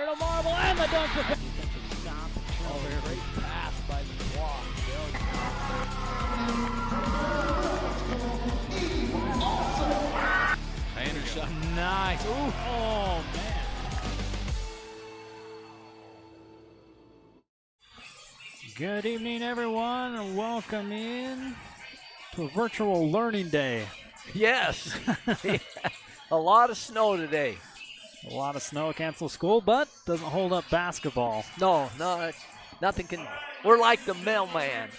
Turtle Marble and the dunk for defensive stop. Oh, great pass by the block. Andrew shot. Nice. Ooh. Oh, man. Good evening, everyone, and welcome in to a virtual learning day. Yes. A lot of snow today. A lot of snow, cancel school, but doesn't hold up basketball. No, nothing can. We're like the mailman.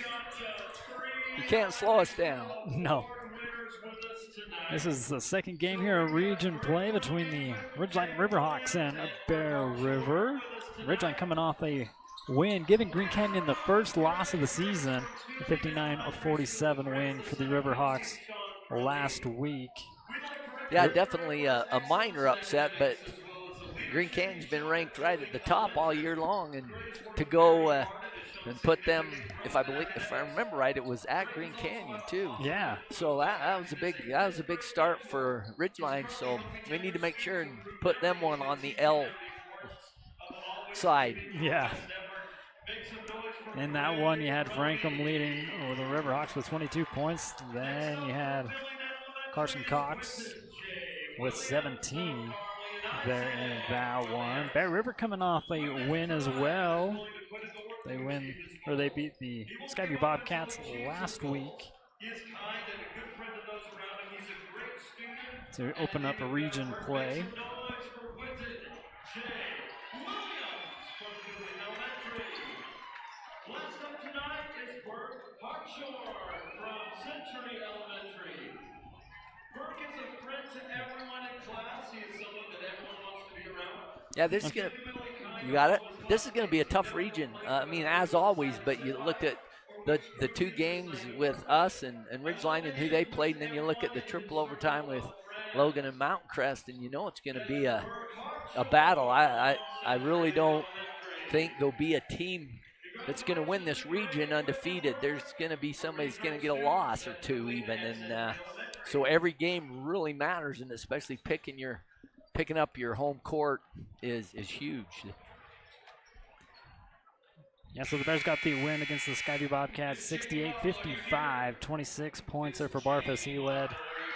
You can't slow us down. No. This is the second game here of region play between the Ridgeline Riverhawks and Bear River. Ridgeline coming off a win, giving Green Canyon the first loss of the season, a 59-47 win for the Riverhawks last week. Yeah, definitely a minor upset, but Green Canyon's been ranked right at the top all year long, and to go and put them, if I remember right, it was at Green Canyon too. Yeah. So that was a big start for Ridgeline. So we need to make sure and put them one on the L side. Yeah. In that one, you had Franklin leading the Riverhawks with 22 points. Then you had Carson Cox with 17 there in that one. Bear River coming off a win as well. They beat the Skyview Bobcats last week to open up a region play. Last up tonight is Burke Hartshorn from Century Elementary. Burke is a friend to everyone in class. He is someone that everyone wants to be around. Yeah, this is you got it? This is going to be a tough region. As always, but you looked at the two games with us and Ridgeline and who they played, and then you look at the triple overtime with Logan and Mountain Crest, and you know it's going to be a battle. I really don't think there'll be a team that's going to win this region undefeated. There's going to be somebody that's going to get a loss or two even, and so every game really matters, and especially picking up your home court is huge. Yeah, so the Bears got the win against the Skyview Bobcats, 68-55, 26 points there for Barfus. He led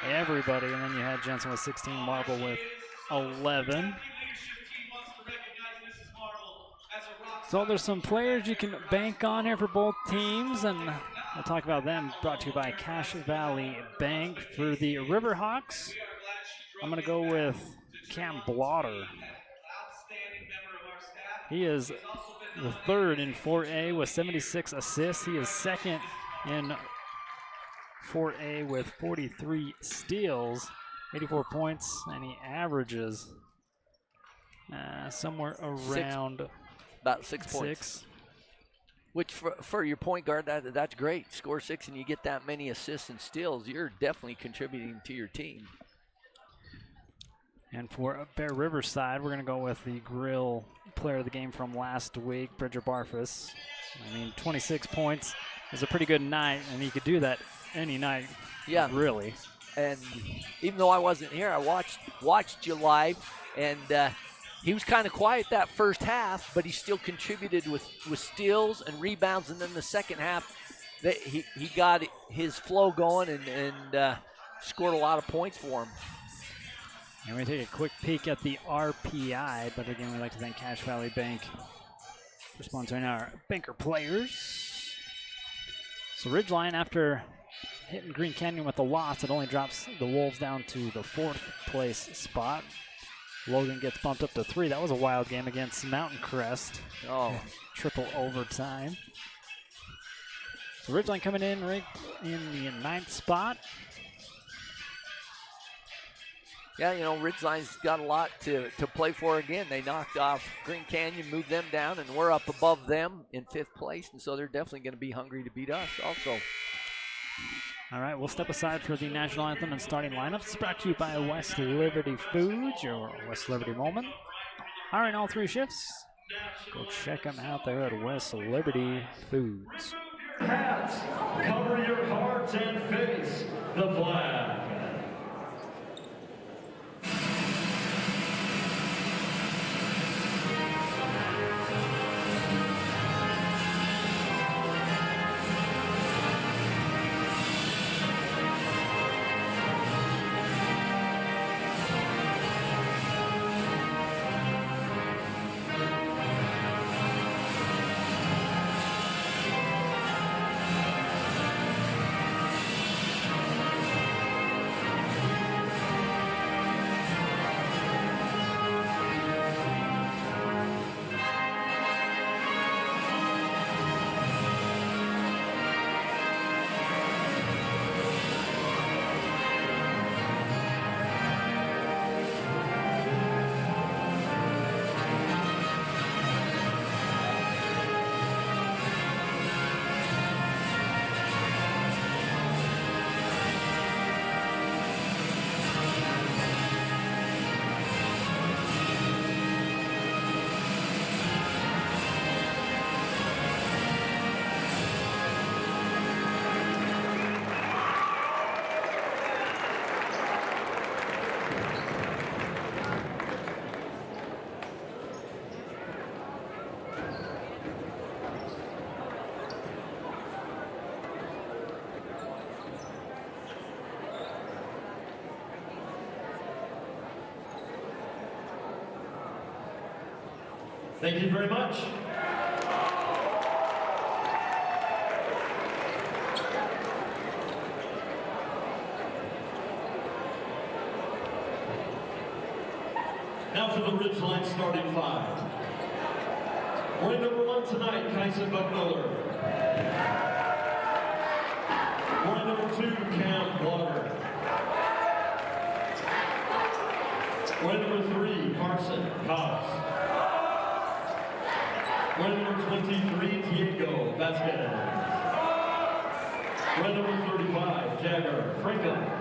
everybody, and then you had Jensen with 16, Marble with 11. So there's some players you can bank on here for both teams, and we'll talk about them. Brought to you by Cache Valley Bank. For the Riverhawks, I'm going to go with Cam Blotter. He is the third in 4A with 76 assists. He is second in 4A with 43 steals, 84 points, and he averages somewhere around about 6 points. Which for your point guard, that's great. Score 6 and you get that many assists and steals, you're definitely contributing to your team. And for Bear River side, we're going to go with the grill player of the game from last week, Bridger Barfus. 26 points is a pretty good night, and he could do that any night. Yeah, really. And even though I wasn't here, I watched you live, and he was kind of quiet that first half, but he still contributed with steals and rebounds. And then the second half, he got his flow going and scored a lot of points for him. And we take a quick peek at the RPI, but again, we'd like to thank Cache Valley Bank for sponsoring our banker players. So Ridgeline, after hitting Green Canyon with a loss, it only drops the Wolves down to the 4th place spot. Logan gets bumped up to 3. That was a wild game against Mountain Crest. Oh, triple overtime. So Ridgeline coming in ranked in the 9th spot. Yeah, Ridgeline's got a lot to play for again. They knocked off Green Canyon, moved them down, and we're up above them in 5th place, and so they're definitely going to be hungry to beat us also. All right, we'll step aside for the national anthem and starting lineups. It's brought to you by West Liberty Foods, your West Liberty moment. Hiring all 3 shifts. Go check them out there at West Liberty Foods. Hats, cover your heart and face the flag. Thank you very much. Now for the Ridgeline starting five. Wearing number 1 tonight, Kyson Buckmiller. Wearing number 2, Cam Blogger. Wearing number 3, Carson Cobbs. Wearing number 23, Diego Vasquez. Wearing number 35, Jagger Franklin.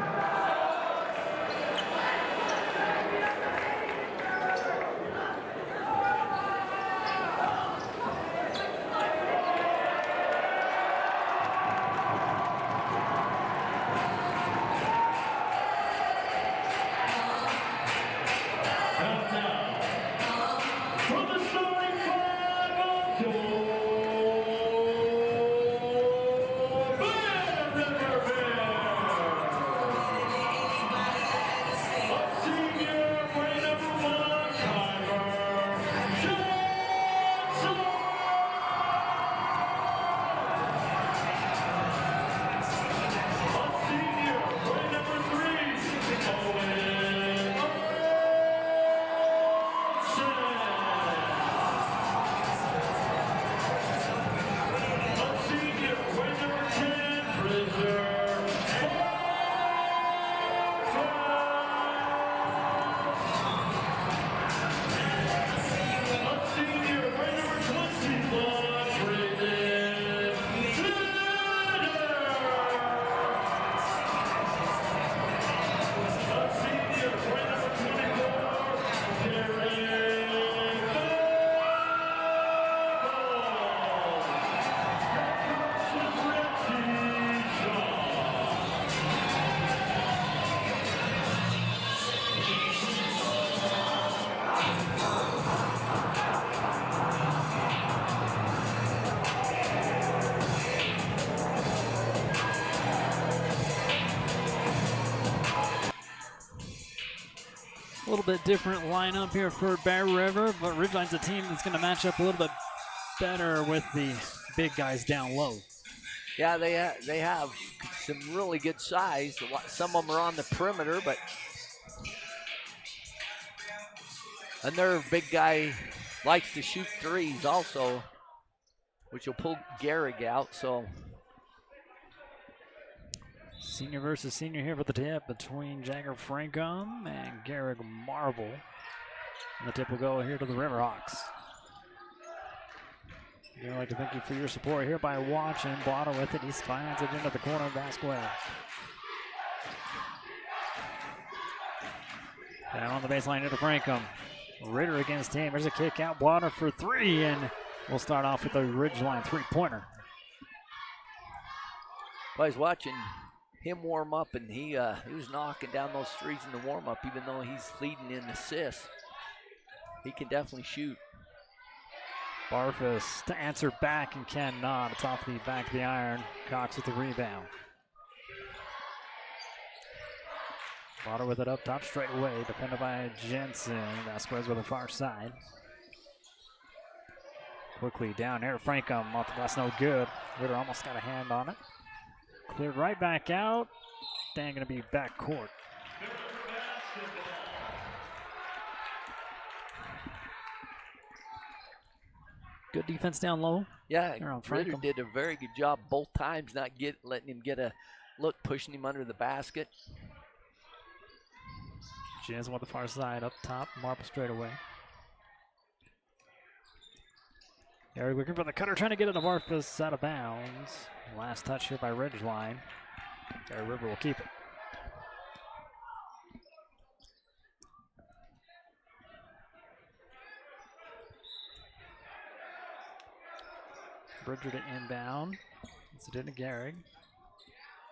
A little bit different lineup here for Bear River, but Ridgeline's a team that's going to match up a little bit better with the big guys down low. Yeah, they have some really good size. Some of them are on the perimeter, but another big guy likes to shoot threes also, which will pull Gehrig out. So senior versus senior here for the tip between Jagger Frankum and Gehrig Marble. And the tip will go here to the Riverhawks. I'd like to thank you for your support here by watching. Blotter with it. He finds it into the corner of Vasquez. Down on the baseline into Frankum. Ritter against him. There's a kick out. Blotter for 3, and we'll start off with a Ridgeline three-pointer. I was watching him warm up, and he was knocking down those threes in the warm-up, even though he's leading in assists. He can definitely shoot. Barfus to answer back and cannot. It's off the back of the iron. Cox with the rebound. Blotter with it up top straight away, defended by Jensen. Vasquez with the far side. Quickly down here, Frankum off the glass, no good. Ritter almost got a hand on it. Cleared right back out. Dan gonna be back court. Good defense down low. Yeah, Ritter did a very good job both times, not letting him get a look, pushing him under the basket. Jensen with the far side up top, Marple straight away. Gehrig looking for the cutter, trying to get it to Barfus out of bounds. Last touch here by Ridgeline. Bear River will keep it. Bridger to inbound. It's it into Gehrig.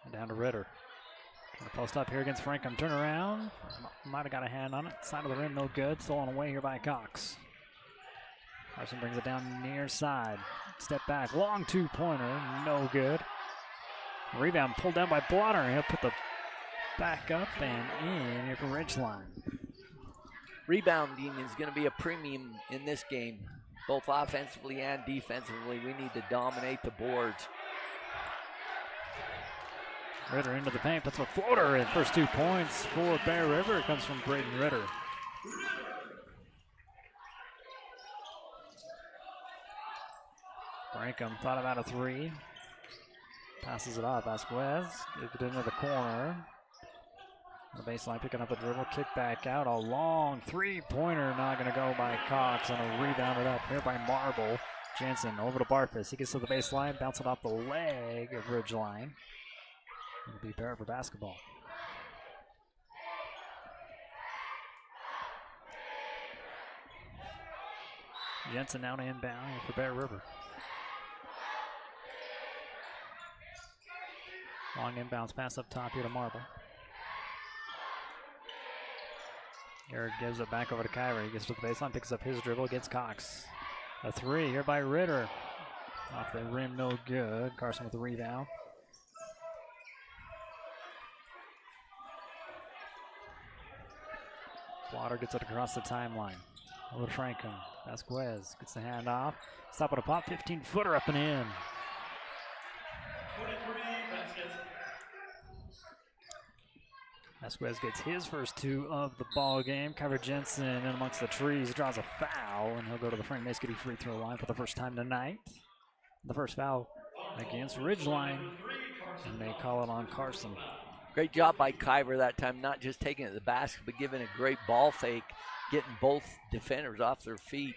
And down to Ritter. Trying to post up here against Frankum. Turn around. Might have got a hand on it. Side of the rim, no good. Stolen away here by Cox. Carson brings it down near side. Step back. Long two-pointer. No good. Rebound pulled down by Blotter. He'll put the back up and in here for Ridgeline. Rebounding is going to be a premium in this game. both offensively and defensively. We need to dominate the boards. Ritter into the paint, puts a floater in. First 2 points for Bear River. It comes from Braden Ritter. Brankham thought about a 3. Passes it off. Vasquez gets it into the corner. The baseline picking up a dribble. Kick back out. A long 3-pointer. Not going to go by Cox. And a rebounded up here by Marble. Jensen over to Barfus. He gets to the baseline. Bouncing off the leg of Ridgeline. It'll be Bear River basketball. Jensen now to inbound for Bear River. Long inbounds pass up top here to Marble. Garrett gives it back over to Kyrie. He gets to the baseline, picks up his dribble, gets Cox. A 3 here by Ritter. Off the rim, no good. Carson with the rebound. Slaughter gets it across the timeline. Over to Franklin. Vasquez gets the hand off. Stop at a pop, 15-footer up and in. 23, Vasquez. Vasquez gets his first 2 of the ball game. Kyrie Jensen in amongst the trees draws a foul, and he'll go to the Frank Maskety free throw line for the first time tonight. The first foul against Ridgeline, and they call it on Carson. Great job by Kyver that time, not just taking it to the basket, but giving a great ball fake, getting both defenders off their feet.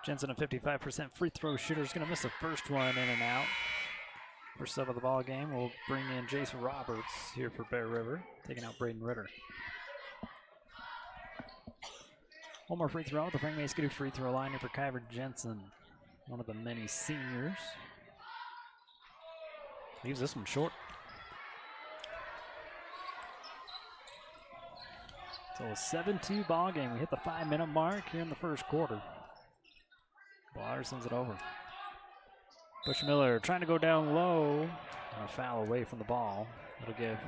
Jensen, a 55% free throw shooter, is going to miss the first one in and out. First sub of the ball game, we'll bring in Jason Roberts here for Bear River, taking out Braden Ritter. One more free throw at the Frank Maskety free throw line here for Kyver Jensen, one of the many seniors. Leaves this one short. So a 7-2 ball game. We hit the 5-minute mark here in the first quarter. Blotter sends it over. Bushmiller trying to go down low. And a foul away from the ball. That'll give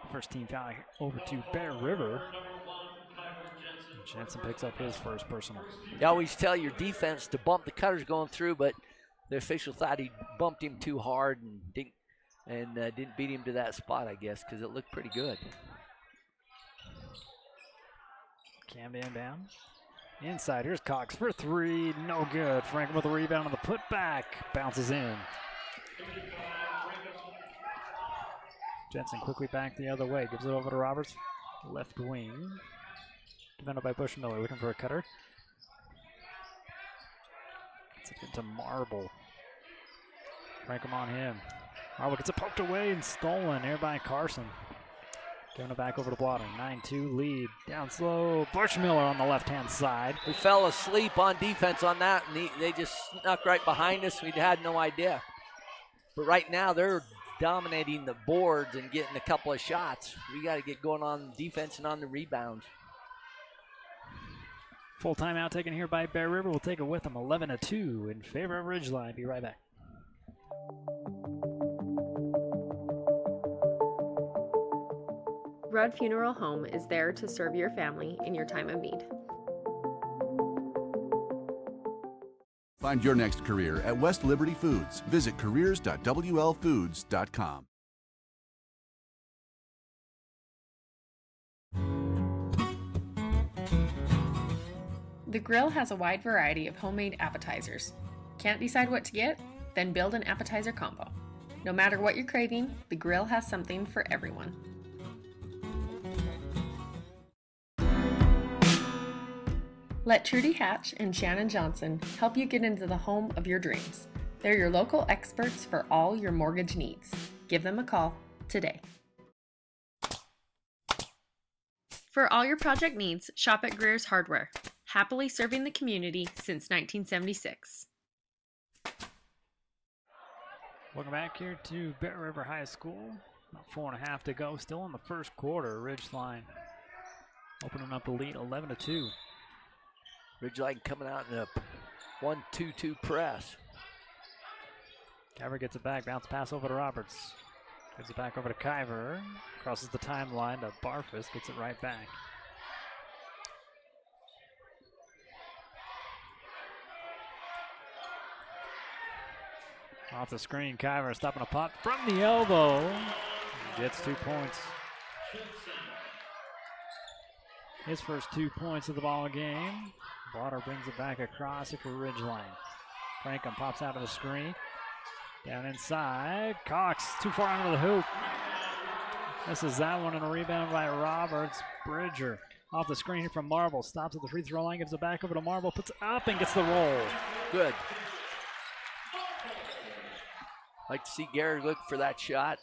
the first team foul over to Bear River. Jensen picks up his first personal. You always tell your defense to bump the cutters going through, but the official thought he bumped him too hard and didn't beat him to that spot, I guess, because it looked pretty good. Cam inbound. Inside, here's Cox for 3, no good. Franklin with a rebound on the putback, bounces in. Jensen quickly back the other way, gives it over to Roberts, left wing. Defended by Bushmiller, looking for a cutter. Gets it into Marble. Franklin on him. Marble gets it poked away and stolen here by Carson. Giving it back over to Blotter. 9-2 lead. Down slow. Bushmiller on the left-hand side. We fell asleep on defense on that, and they just snuck right behind us. We had no idea. But right now, they're dominating the boards and getting a couple of shots. We got to get going on defense and on the rebounds. Full timeout taken here by Bear River. We'll take it with them. 11-2 in favor of Ridgeline. Be right back. Rudd Funeral Home is there to serve your family in your time of need. Find your next career at West Liberty Foods. Visit careers.wlfoods.com. The Grill has a wide variety of homemade appetizers. Can't decide what to get? Then build an appetizer combo. No matter what you're craving, the Grill has something for everyone. Let Trudy Hatch and Shannon Johnson help you get into the home of your dreams. They're your local experts for all your mortgage needs. Give them a call today. For all your project needs, shop at Greer's Hardware. Happily serving the community since 1976. Welcome back here to Bear River High School. About 4.5 to go. Still in the first quarter. Ridgeline opening up the lead 11-2. Ridgeline coming out in a 1-2-2 press. Kyver gets it back. Bounce pass over to Roberts. Gives it back over to Kyver. Crosses the timeline to Barfus. Gets it right back. Off the screen, Kyver stopping a pop from the elbow. Gets 2 points. His first 2 points of the ball game. Blotter brings it back across it for Ridgeline. Franklin pops out of the screen. Down inside. Cox too far under the hoop. Misses that one, and a rebound by Roberts. Bridger off the screen from Marble. Stops at the free throw line, gives it back over to Marble, puts it up and gets the roll. Good. Like to see Garrick look for that shot.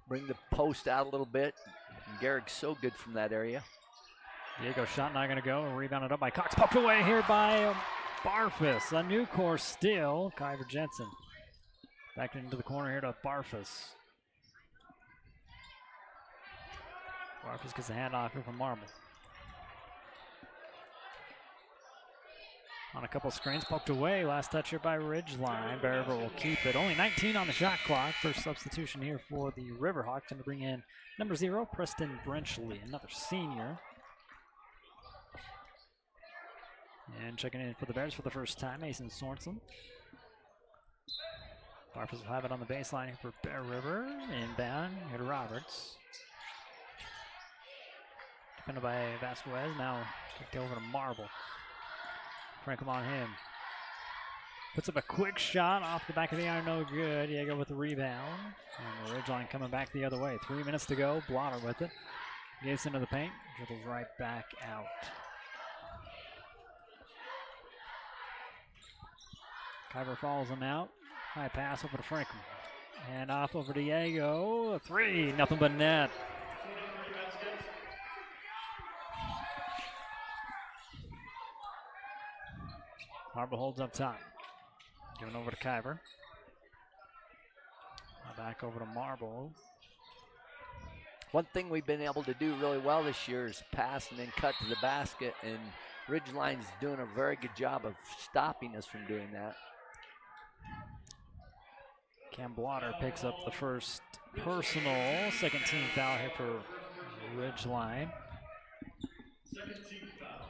Bring the post out a little bit. And Garrick's so good from that area. Diego shot not going to go. Rebounded up by Cox. Popped away here by Barfus. A new course steal. Kyver Jensen. Back into the corner here to Barfus. Barfus gets a handoff here from Marble. On a couple screens, poked away. Last touch here by Ridgeline. Barber will keep it. Only 19 on the shot clock. First substitution here for the Riverhawks. Going to bring in number 0, Preston Brenchley, another senior. And checking in for the Bears for the first time, Mason Sorensen. Barfus will have it on the baseline here for Bear River. Inbound here to Roberts. Defended by Vasquez. Now kicked over to Marble. Franklin on him. Puts up a quick shot off the back of the iron, no good. Diego with the rebound. And the Ridgeline coming back the other way. 3 minutes to go. Blotter with it. Gets into the paint. Dribbles right back out. Kyver follows him out. High pass over to Franklin. And off over to Diego. 3, nothing but net. Marble holds up top. Giving over to Kyver. Back over to Marble. One thing we've been able to do really well this year is pass and then cut to the basket, and Ridgeline's doing a very good job of stopping us from doing that. Cam Blotter picks up the first personal. Second team foul here for Ridgeline. Second team foul.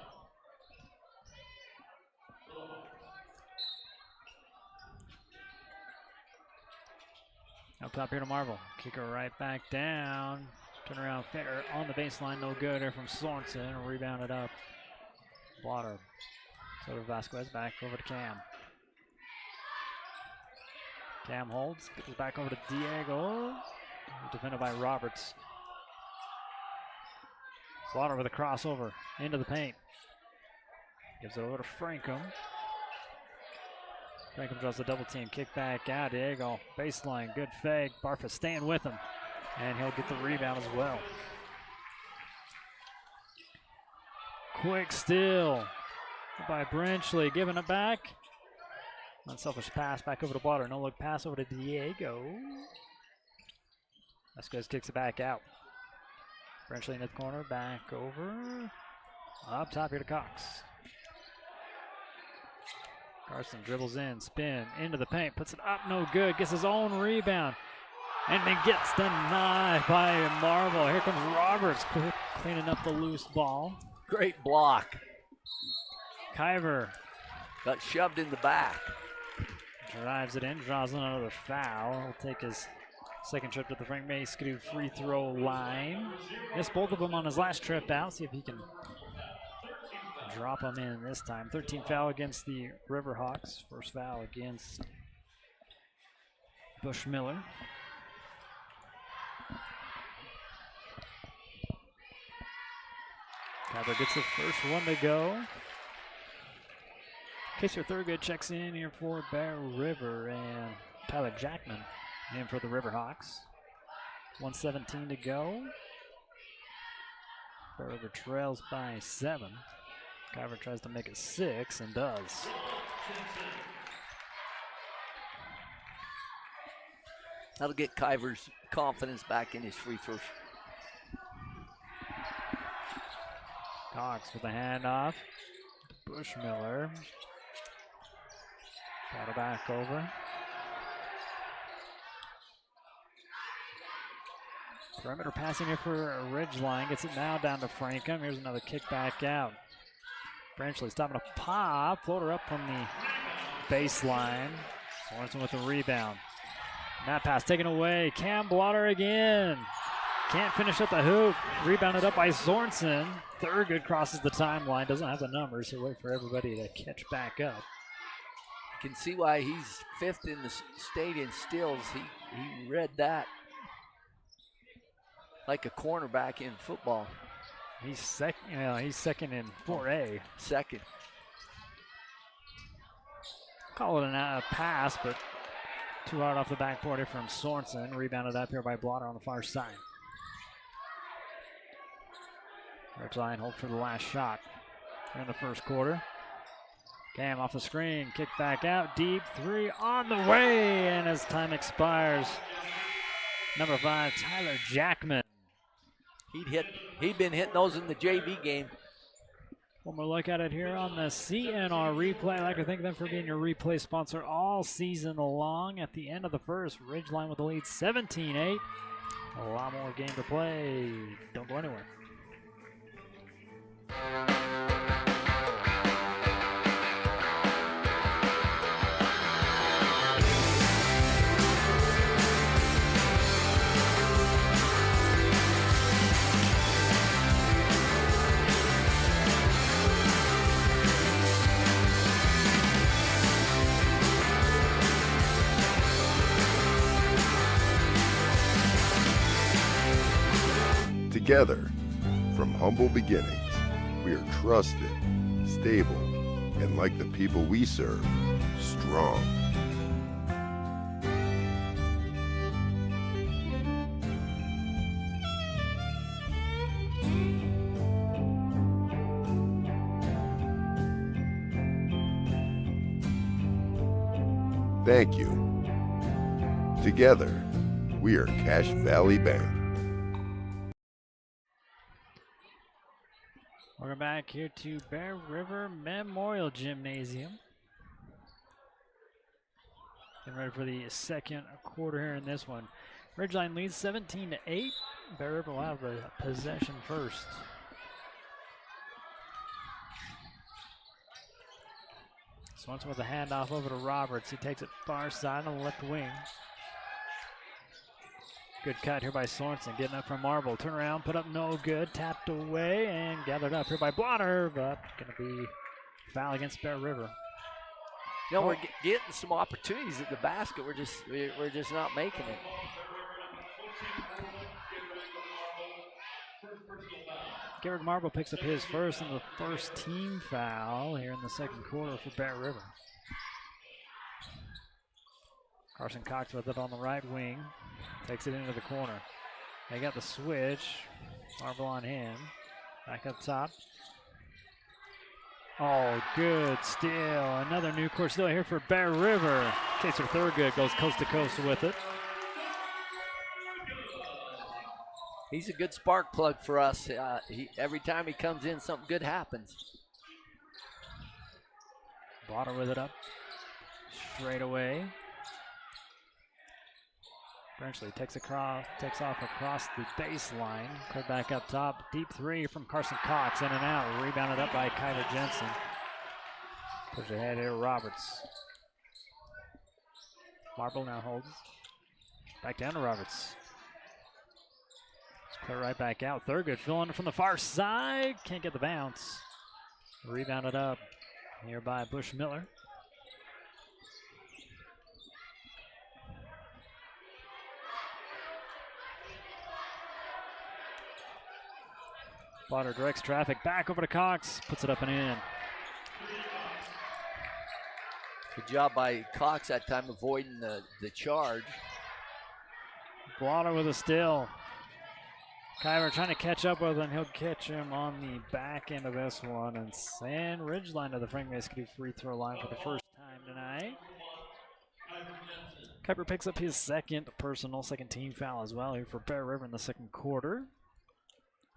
Up top here to Marble. Kicker right back down. Turn around fair on the baseline. No good here from Sorensen. Rebounded up. Blotter. So to Vasquez. Back over to Cam. Cam holds. Gets it back over to Diego. Defended by Roberts. Blotter with a crossover. Into the paint. Gives it over to Frankham. Frankham draws the double team. Kick back out. Diego. Baseline. Good fake. Barfus staying with him. And he'll get the rebound as well. Quick steal by Brenchley. Giving it back. Unselfish pass back over to Blotter. No look pass over to Diego. Vasquez kicks it back out. Brenchley in the corner. Back over. Up top here to Cox. Carson dribbles in, spin, into the paint, puts it up, no good, gets his own rebound, and then gets denied by Marble. Here comes Roberts cleaning up the loose ball. Great block. Kyver Got shoved in the back. drives it in, draws another foul. He'll take his second trip to the Frank Mayscrew free throw line. Missed both of them on his last trip out. See if he can drop them in this time. 13th foul against the Riverhawks. First foul against Bush Miller. Kyver gets the first one to go. Casey Thurgood checks in here for Bear River, and Tyler Jackman in for the Riverhawks. 1:17 to go. Bear River trails by 7. Kyver tries to make it 6 and does. That'll get Kyver's confidence back in his free throws. Cox with a handoff. Bushmiller. Got it back over. Perimeter passing here for Ridgeline. Gets it now down to Frankham. Here's another kick back out. Brenchley stopping a pop. Floater up from the baseline. Sorensen with the rebound. That pass taken away. Cam Blotter again. Can't finish at the hoop. Rebounded up by Sorensen. Thurgood crosses the timeline. Doesn't have the numbers, so wait for everybody to catch back up. You can see why he's 5th in the state in steals. He read that like a cornerback in football. He's second. He's second in 4A. Second. Call it a pass, but too hard off the backboard here from Sorensen. Rebounded up here by Blotter on the far side. Ridgeline hold for the last shot here in the first quarter. Cam off the screen, kick back out, deep 3 on the way, and as time expires, number 5, Tyler Jackman. He'd been hitting those in the JV game. One more look at it here on the CNR replay. I'd like to thank them for being your replay sponsor all season long. At the end of the first, Ridgeline with the lead 17-8. A lot more game to play. Don't go anywhere. Together, from humble beginnings, we are trusted, stable, and like the people we serve, strong. Thank you. Together, we are Cache Valley Bank. Welcome back here to Bear River Memorial Gymnasium. Getting ready for the second quarter here in this one. Ridgeline leads 17-8. Bear River will have the possession first. Swanson with a handoff over to Roberts. He takes it far side on the left wing. Good cut here by Sorensen, getting up from Marble. Turn around, put up no good, tapped away, and gathered up here by Blotter, but going to be foul against Bear River. You know, we're getting some opportunities at the basket. We're just not making it. Garrett Marble picks up his first and the first team foul here in the second quarter for Bear River. Carson Cox with it on the right wing. Takes it into the corner. They got the switch. Marble on him. Back up top. Oh, good steal. Another new court steal here for Bear River. Kaser Thurgood goes coast to coast with it. He's a good spark plug for us. Every time he comes in, something good happens. Blotter with it up. Straight away. Eventually takes off across the baseline. Cleared back up top. Deep 3 from Carson Cox. In and out. Rebounded up by Kyler Jensen. Push ahead here, Roberts. Marble now holds. Back down to Roberts. Let's clear right back out. Thurgood filling from the far side. Can't get the bounce. Rebounded up here by Bush Miller. Blotter directs traffic back over to Cox, puts it up and in. Good job by Cox that time avoiding the charge. Blotter with a steal. Kyler trying to catch up with him. He'll catch him on the back end of this one and send Ridgeline to the Frank Mesquite free throw line for the first time tonight. Kuiper picks up his second team foul as well here for Bear River in the second quarter.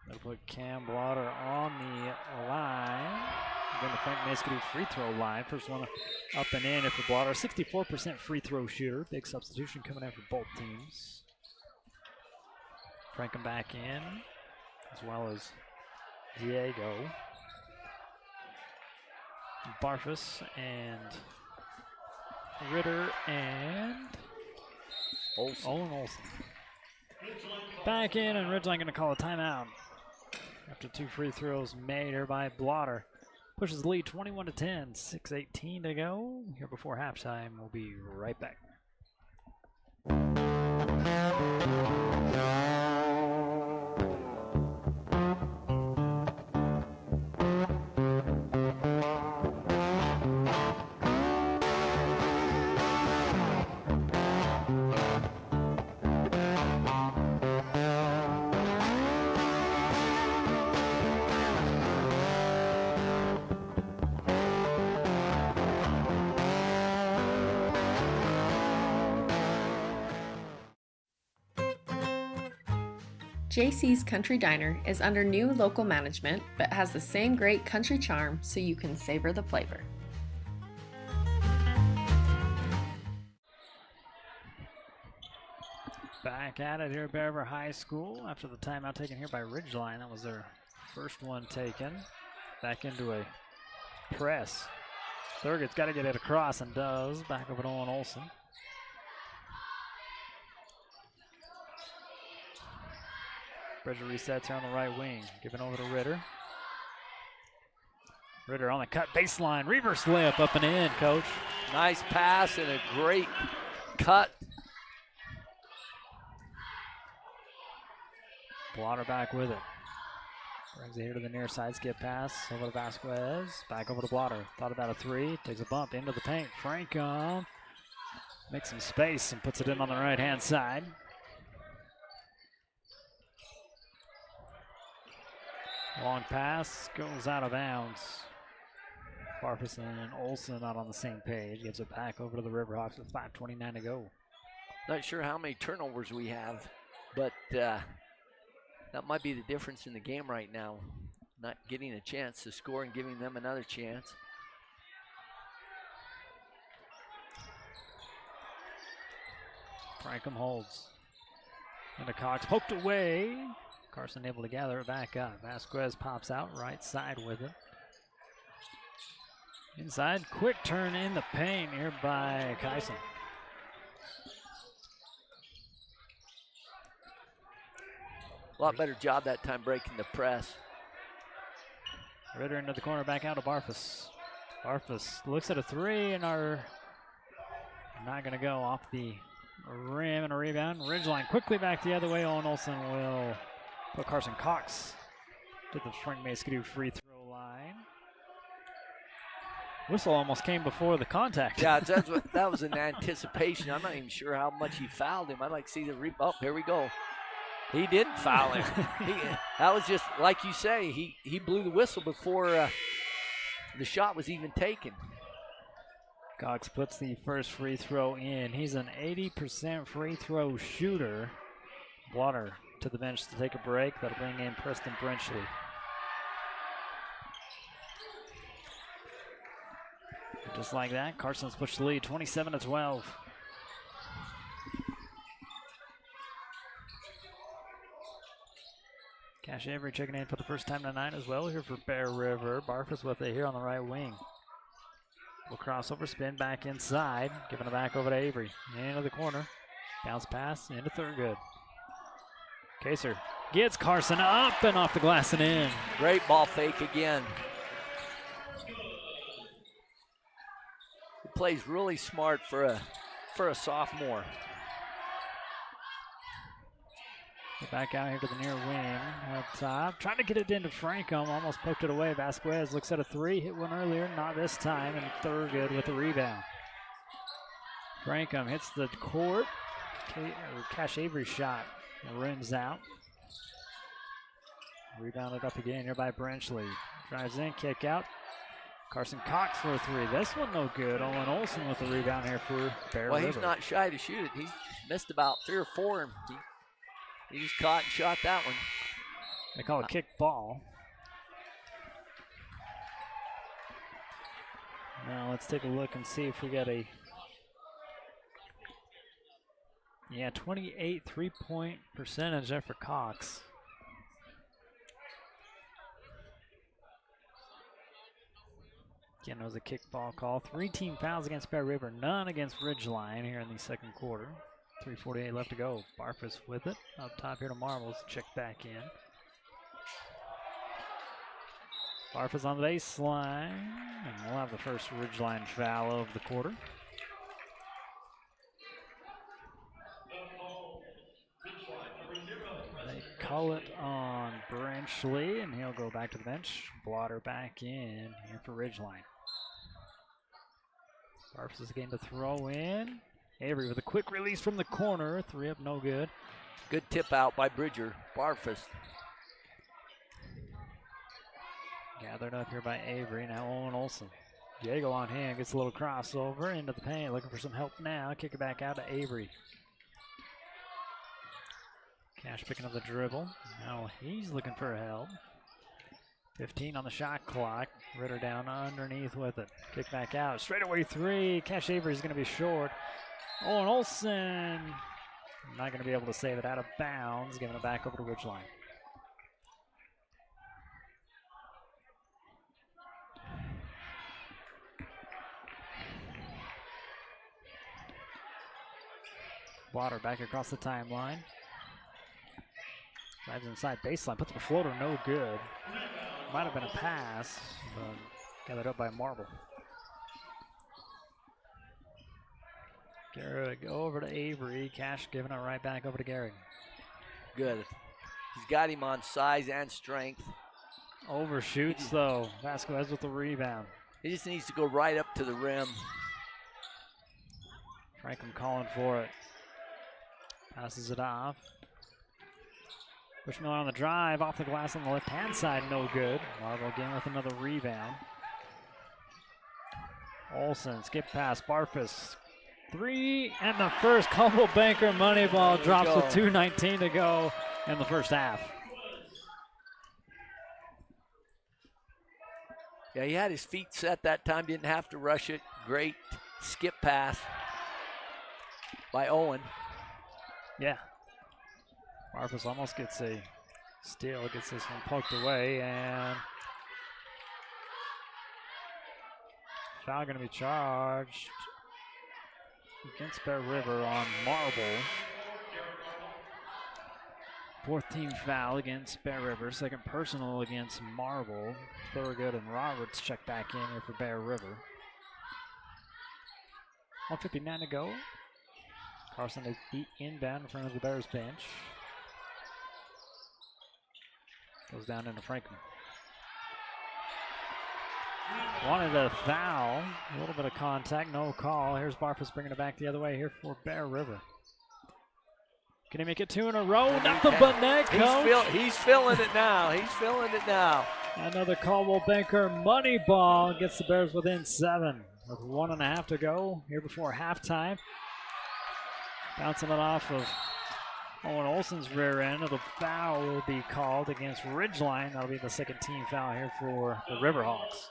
That'll put Cam Blotter on the line. Again, the Frank Mesquite free throw line. First one up and in for Blotter. 64% free throw shooter. Big substitution coming in for both teams. Frank him back in, as well as Diego. Barfus and Ritter and Owen Olsen. Back in, and Ridgeline going to call a timeout after 2 free throws made here by Blotter. Pushes the lead 21 to 10, 6:18 to go. Here before halftime, we'll be right back. JC's Country Diner is under new local management, but has the same great country charm so you can savor the flavor. Back at it here at Bear River High School after the timeout taken here by Ridgeline. That was their first one taken. Back into a press. Thurgood's got to get it across and does. Back over to Owen Olsen. Bridger resets here on the right wing. Giving over to Ritter. Ritter on the cut baseline. Reverse layup up and in, coach. Nice pass and a great cut. Blotter back with it. Brings it here to the near side. Skip pass over to Vasquez. Back over to Blotter. Thought about a 3. Takes a bump into the paint. Franco makes some space and puts it in on the right-hand side. Long pass goes out of bounds. Barfus and Olsen not on the same page. Gives it back over to the Riverhawks with 5:29 to go. Not sure how many turnovers we have, but that might be the difference in the game right now. Not getting a chance to score and giving them another chance. Frankham holds. Into Cox, poked away. Carson able to gather it back up. Vasquez pops out right side with it. Inside, quick turn in the paint here by Kyson. A lot better job that time breaking the press. Ritter into the corner, back out to Barfus. Barfus looks at a 3 and are not going to go off the rim, and a rebound. Ridgeline quickly back the other way. Owen Olsen will put Carson Cox to the Frank Maskadoo free throw line. Whistle almost came before the contact. Yeah, that was an anticipation. I'm not even sure how much he fouled him. I'd like to see the rebound. Oh, here we go. He didn't foul him. That was just, like you say, he blew the whistle before the shot was even taken. Cox puts the first free throw in. He's an 80% free throw shooter. Blotter to the bench to take a break. That'll bring in Preston Brenchley. Just like that, Carson's pushed the lead 27-12. Cash Avery checking in for the first time tonight as well here for Bear River. Barfus with it here on the right wing. Will crossover, spin back inside, giving it back over to Avery. Into the corner. Bounce pass into Thurgood. Kaser gets Carson up and off the glass and in. Great ball fake again. He plays really smart for a sophomore. Back out here to the near wing up top. Trying to get it into Frankham. Almost poked it away. Vasquez looks at a 3. Hit one earlier. Not this time. And Thurgood with the rebound. Frankham hits the court. Cash Avery shot. Rims out. Rebounded up again here by Brenchley. Drives in. Kick out. Carson Cox for a 3. This one no good. Owen Olsen with the rebound here for Bear River. Well, he's not shy to shoot it. He missed about 3 or 4. And he just caught and shot that one. They call it kick ball. Now let's take a look and see if we got a 28 3-point percentage there for Cox. Again, it was a kickball call. 3 team fouls against Bear River, none against Ridgeline here in the second quarter. 3:48 left to go. Barfus with it. Up top here to Marbles. Check back in. Barfus on the baseline. And we'll have the first Ridgeline foul of the quarter. They call it on Branchley, and he'll go back to the bench. Blotter back in here for Ridgeline. Barfus is again to throw in. Avery with a quick release from the corner. 3 up, no good. Good tip out by Bridger. Barfus. Gathered up here by Avery. Now Owen Olson. Diego on hand. Gets a little crossover into the paint. Looking for some help now. Kick it back out to Avery. Cash picking up the dribble. Now he's looking for help. 15 on the shot clock. Ritter down underneath with it. Kick back out. Straightaway 3. Cash Avery's going to be short. Owen Olson not going to be able to save it out of bounds. Giving it back over to Ridgeline. Water back across the timeline. Drives inside baseline. Puts up a floater. No good. Might have been a pass, but gathered up by Marble. Garrick over to Avery. Cash giving it right back over to Garrick. Good. He's got him on size and strength. Overshoots though. Vasquez with the rebound. He just needs to go right up to the rim. Franklin calling for it. Passes it off. Bushmiller on the drive, off the glass on the left-hand side, no good. Marble again with another rebound. Olsen, skip pass, Barfus. 3 and the first. Caldwell Banker money ball drops with 2:19 to go in the first half. Yeah, he had his feet set that time, didn't have to rush it. Great skip pass by Owen. Yeah. Barfus almost gets a steal, gets this one poked away, and foul going to be charged against Bear River on Marble. 4th team foul against Bear River, 2nd personal against Marble. Thorogood and Roberts check back in here for Bear River. 1:59 to go. Carson is beat inbound in front of the Bears bench. Goes down into Franklin. Wanted a foul. A little bit of contact, no call. Here's Barfus bringing it back the other way here for Bear River. Can he make it 2 in a row? Nothing but net, coach. He's feeling it now. He's feeling it now. Another Caldwell Banker money ball gets the Bears within 7 with 1.5 to go here before halftime. Bouncing it off of Owen Olson's rear end. The foul will be called against Ridgeline. That'll be the 2nd team foul here for the Riverhawks.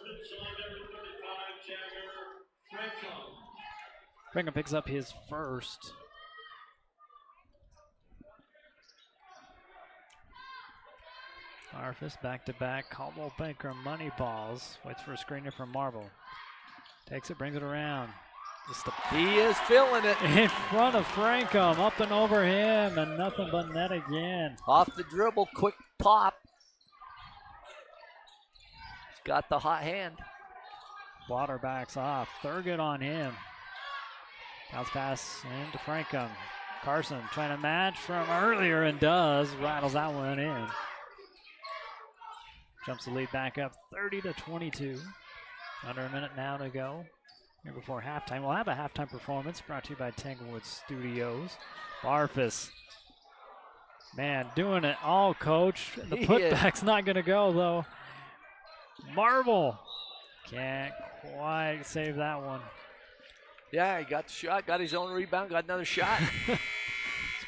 Franklin picks up his first. Barfus back-to-back. Caldwell Banker money balls. Waits for a screener from Marble. Takes it, brings it around. He is feeling it. In front of Frankham, up and over him, and nothing but net again. Off the dribble, quick pop. He's got the hot hand. Blotter backs off. Thurgood on him. Bounce pass into Frankham. Carson trying to match from earlier and does. Rattles that one in. Jumps the lead back up 30-22. Under a minute now to go. Here before halftime. We'll have a halftime performance brought to you by Tanglewood Studios. Barfus. Man, doing it all, coach. The putback's not going to go, though. Marble. Can't quite save that one. Yeah, he got the shot, got his own rebound, got another shot. He's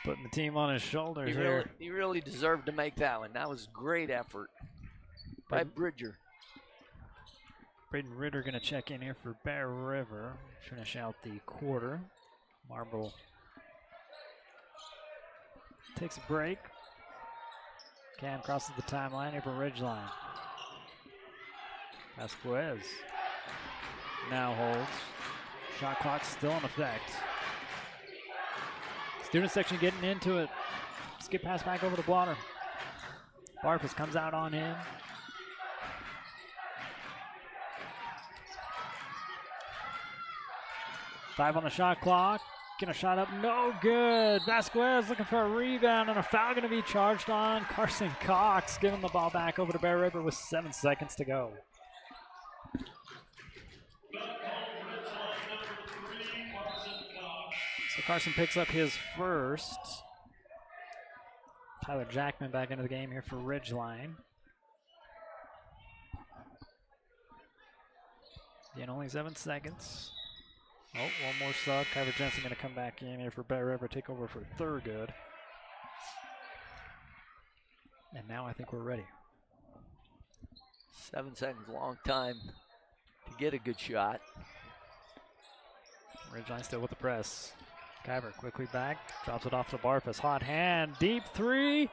putting the team on his shoulders here. He really deserved to make that one. That was great effort by Bridger. Braden Ritter going to check in here for Bear River. Finish out the quarter. Marble takes a break. Cam crosses the timeline here for Ridgeline. Vasquez now holds. Shot clock still in effect. Student section getting into it. Skip pass back over to Blotter. Barfus comes out on him. Five on the shot clock. Get a shot up, no good. Vasquez looking for a rebound and a foul going to be charged on Carson Cox, giving the ball back over to Bear River with 7 seconds to go. So Carson picks up his first. Tyler Jackman back into the game here for Ridgeline. Again, only 7 seconds. Oh, one more sub. Kyler Jensen going to come back in here for Bear River, take over for Thurgood. And now I think we're ready. 7 seconds, long time to get a good shot. Ridgeline still with the press. Kyver quickly back, drops it off to Barfus. Hot hand, deep three.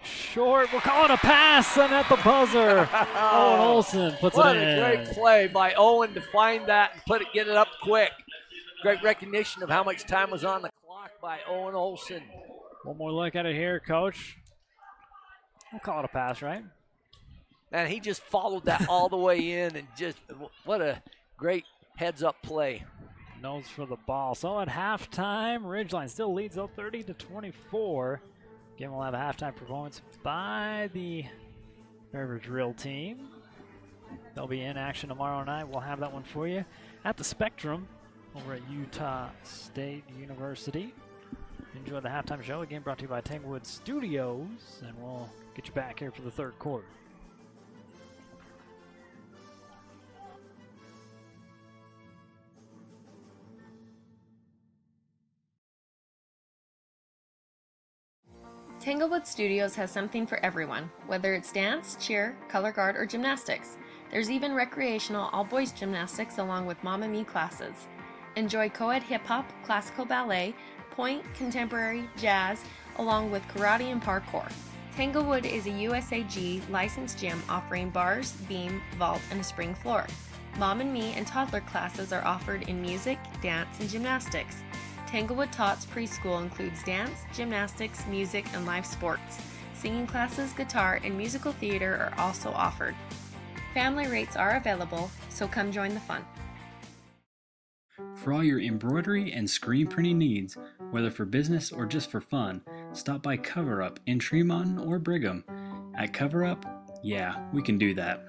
Short, we're calling a pass, and at the buzzer, Owen Olson puts it in. What a great play by Owen to find that and get it up quick. Great recognition of how much time was on the clock by Owen Olson. One more look at it here, Coach. We'll call it a pass, right? And he just followed that all the way in, and just what a great heads-up play. Nose for the ball. So at halftime, Ridgeline still leads though 30-24. Again, we'll have a halftime performance by the River Drill team. They'll be in action tomorrow night. We'll have that one for you at the Spectrum over at Utah State University. Enjoy the halftime show. Again, brought to you by Tanglewood Studios, and we'll get you back here for the third quarter. Tanglewood Studios has something for everyone, whether it's dance, cheer, color guard, or gymnastics. There's even recreational all-boys gymnastics along with Mamma Mia classes. Enjoy co-ed hip-hop, classical ballet, point, contemporary, jazz, along with karate and parkour. Tanglewood is a USAG licensed gym offering bars, beam, vault, and a spring floor. Mom and Me and toddler classes are offered in music, dance, and gymnastics. Tanglewood Tots Preschool includes dance, gymnastics, music, and live sports. Singing classes, guitar, and musical theater are also offered. Family rates are available, so come join the fun. For all your embroidery and screen printing needs, whether for business or just for fun, stop by Cover Up in Tremont or Brigham. At Cover Up, yeah, we can do that.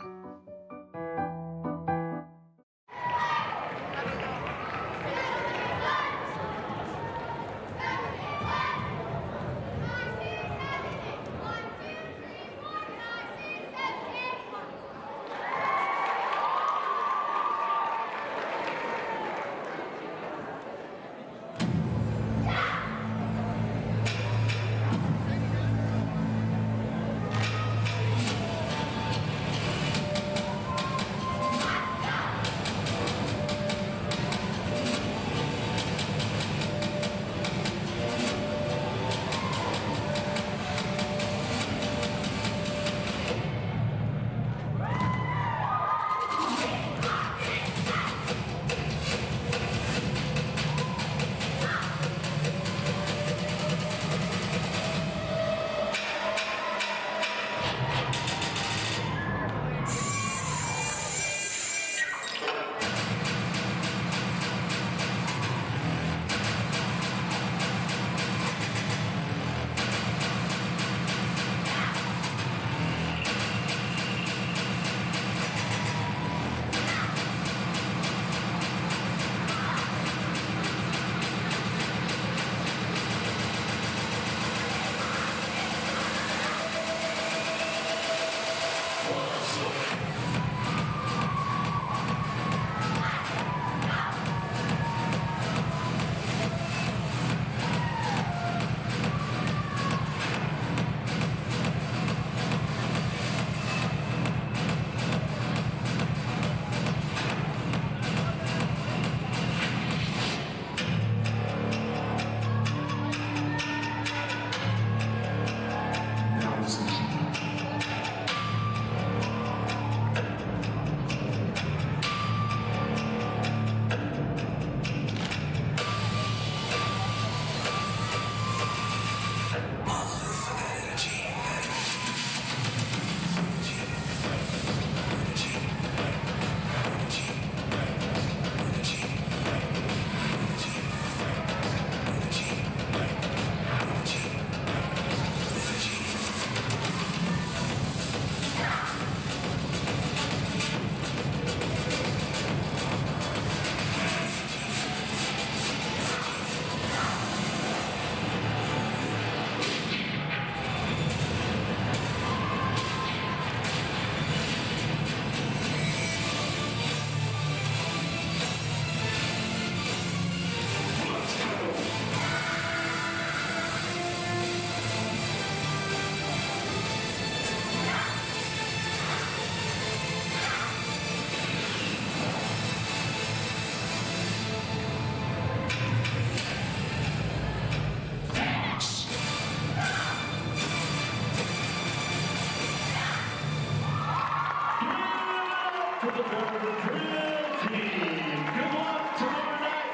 for the drill team. Good luck tomorrow night,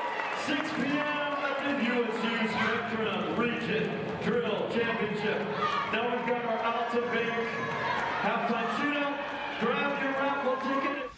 6 p.m. at the USU Spectrum Region Drill Championship. Now we've got our Alta Bank halftime shootout. Grab your raffle ticket.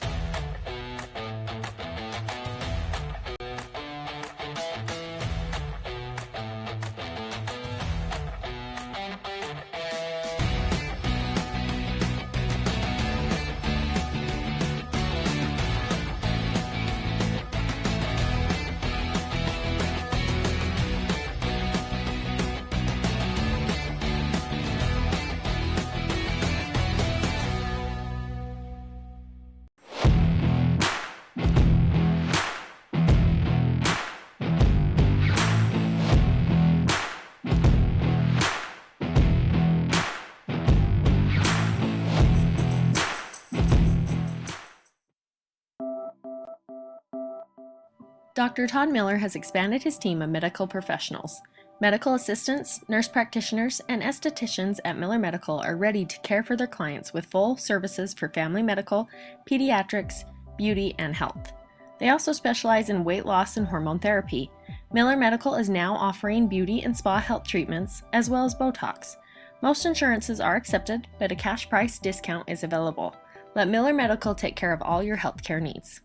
Dr. Todd Miller has expanded his team of medical professionals. Medical assistants, nurse practitioners, and estheticians at Miller Medical are ready to care for their clients with full services for family medical, pediatrics, beauty, and health. They also specialize in weight loss and hormone therapy. Miller Medical is now offering beauty and spa health treatments, as well as Botox. Most insurances are accepted, but a cash price discount is available. Let Miller Medical take care of all your healthcare needs.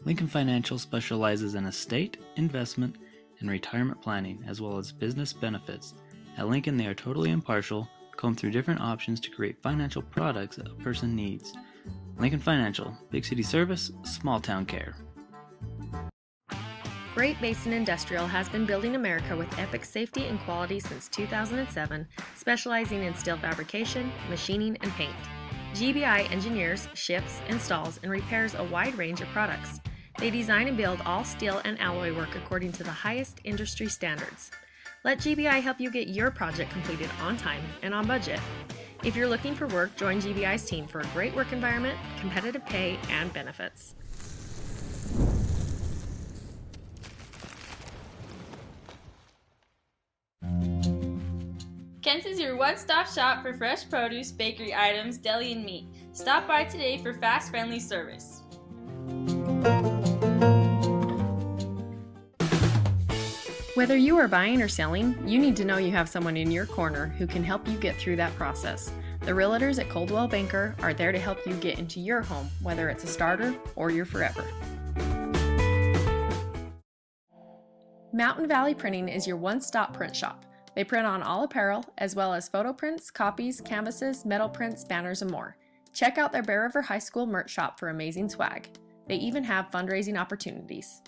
Lincoln Financial specializes in estate, investment, and retirement planning, as well as business benefits. At Lincoln, they are totally impartial, comb through different options to create financial products a person needs. Lincoln Financial, big city service, small town care. Great Basin Industrial has been building America with epic safety and quality since 2007, specializing in steel fabrication, machining, and paint. GBI engineers, ships, installs, and repairs a wide range of products. They design and build all steel and alloy work according to the highest industry standards. Let GBI help you get your project completed on time and on budget. If you're looking for work, join GBI's team for a great work environment, competitive pay, and benefits. Kent's is your one-stop shop for fresh produce, bakery items, deli, and meat. Stop by today for fast, friendly service. Whether you are buying or selling, you need to know you have someone in your corner who can help you get through that process. The realtors at Coldwell Banker are there to help you get into your home, whether it's a starter or your forever. Mountain Valley Printing is your one-stop print shop. They print on all apparel, as well as photo prints, copies, canvases, metal prints, banners, and more. Check out their Bear River High School merch shop for amazing swag. They even have fundraising opportunities.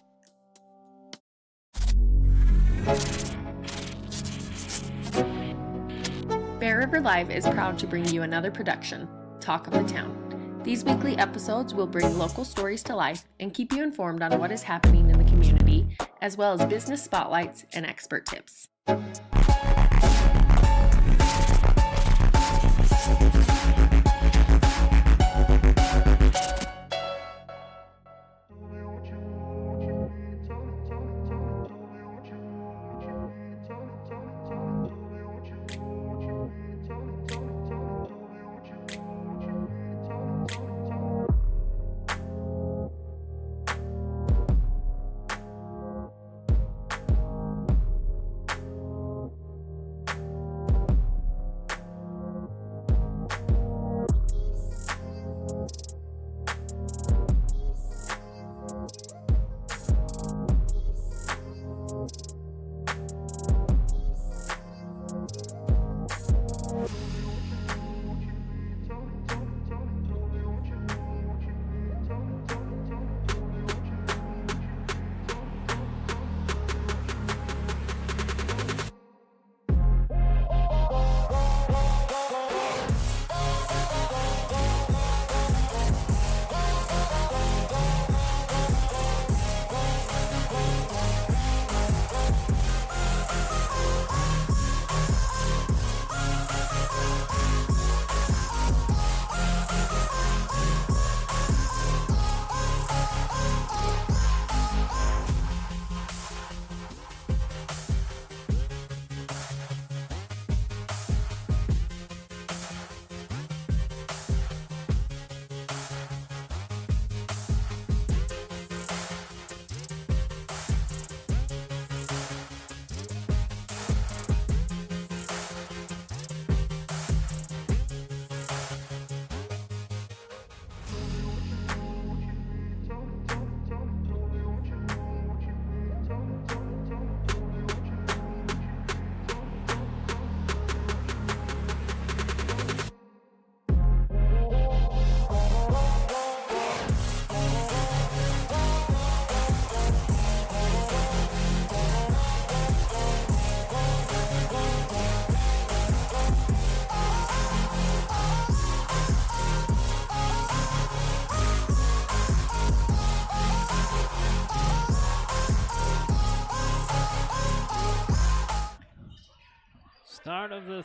Bear River Live is proud to bring you another production, Talk of the Town. These weekly episodes will bring local stories to life and keep you informed on what is happening in the community, as well as business spotlights and expert tips.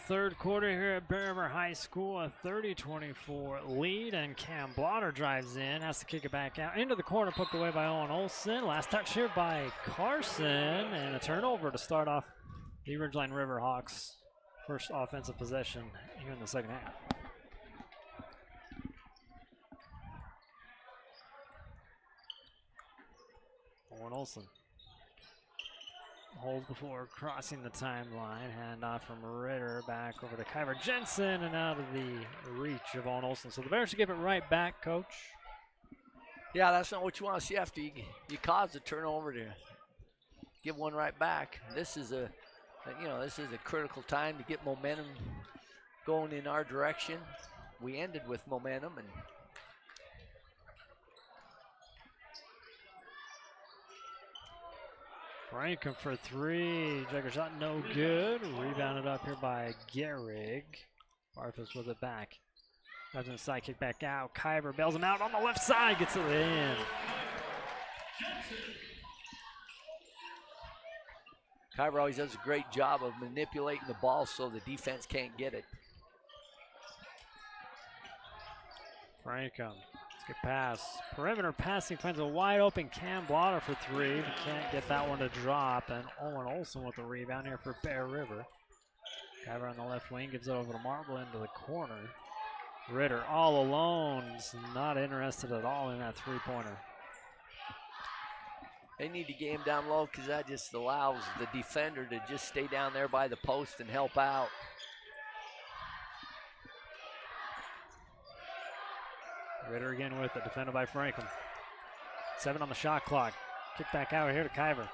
third quarter here at Bear River High School. A 30-24 lead, and Cam Blotter drives in, has to kick it back out into the corner, poked away by Owen Olson. Last touch here by Carson, and a turnover to start off the Ridgeline Riverhawks' first offensive possession here in the second half. Owen Olson holds before crossing the timeline. Handoff from Ritter back over to Kyver Jensen and out of the reach of Owen Olson. So the Bears should give it right back, Coach. Yeah, that's not what you want to see after you cause a turnover to give one right back. This is a critical time to get momentum going in our direction. We ended with momentum, and Frankham for three. Jagger shot no good. Rebounded up here by Gehrig. Barfus with it back. Drives inside, kick back out. Kyver bails him out on the left side. Gets it in. Kyver always does a great job of manipulating the ball so the defense can't get it. Frankham. Good pass. Perimeter passing finds a wide open Cam Blotter for three. But can't get that one to drop. And Owen Olson with the rebound here for Bear River. Kyver on the left wing gives it over to Marble into the corner. Ritter all alone. Is not interested at all in that three-pointer. They need to get him down low because that just allows the defender to just stay down there by the post and help out. Ritter again with it, defended by Frankham. 7 on the shot clock. Kick back out here to Kyver.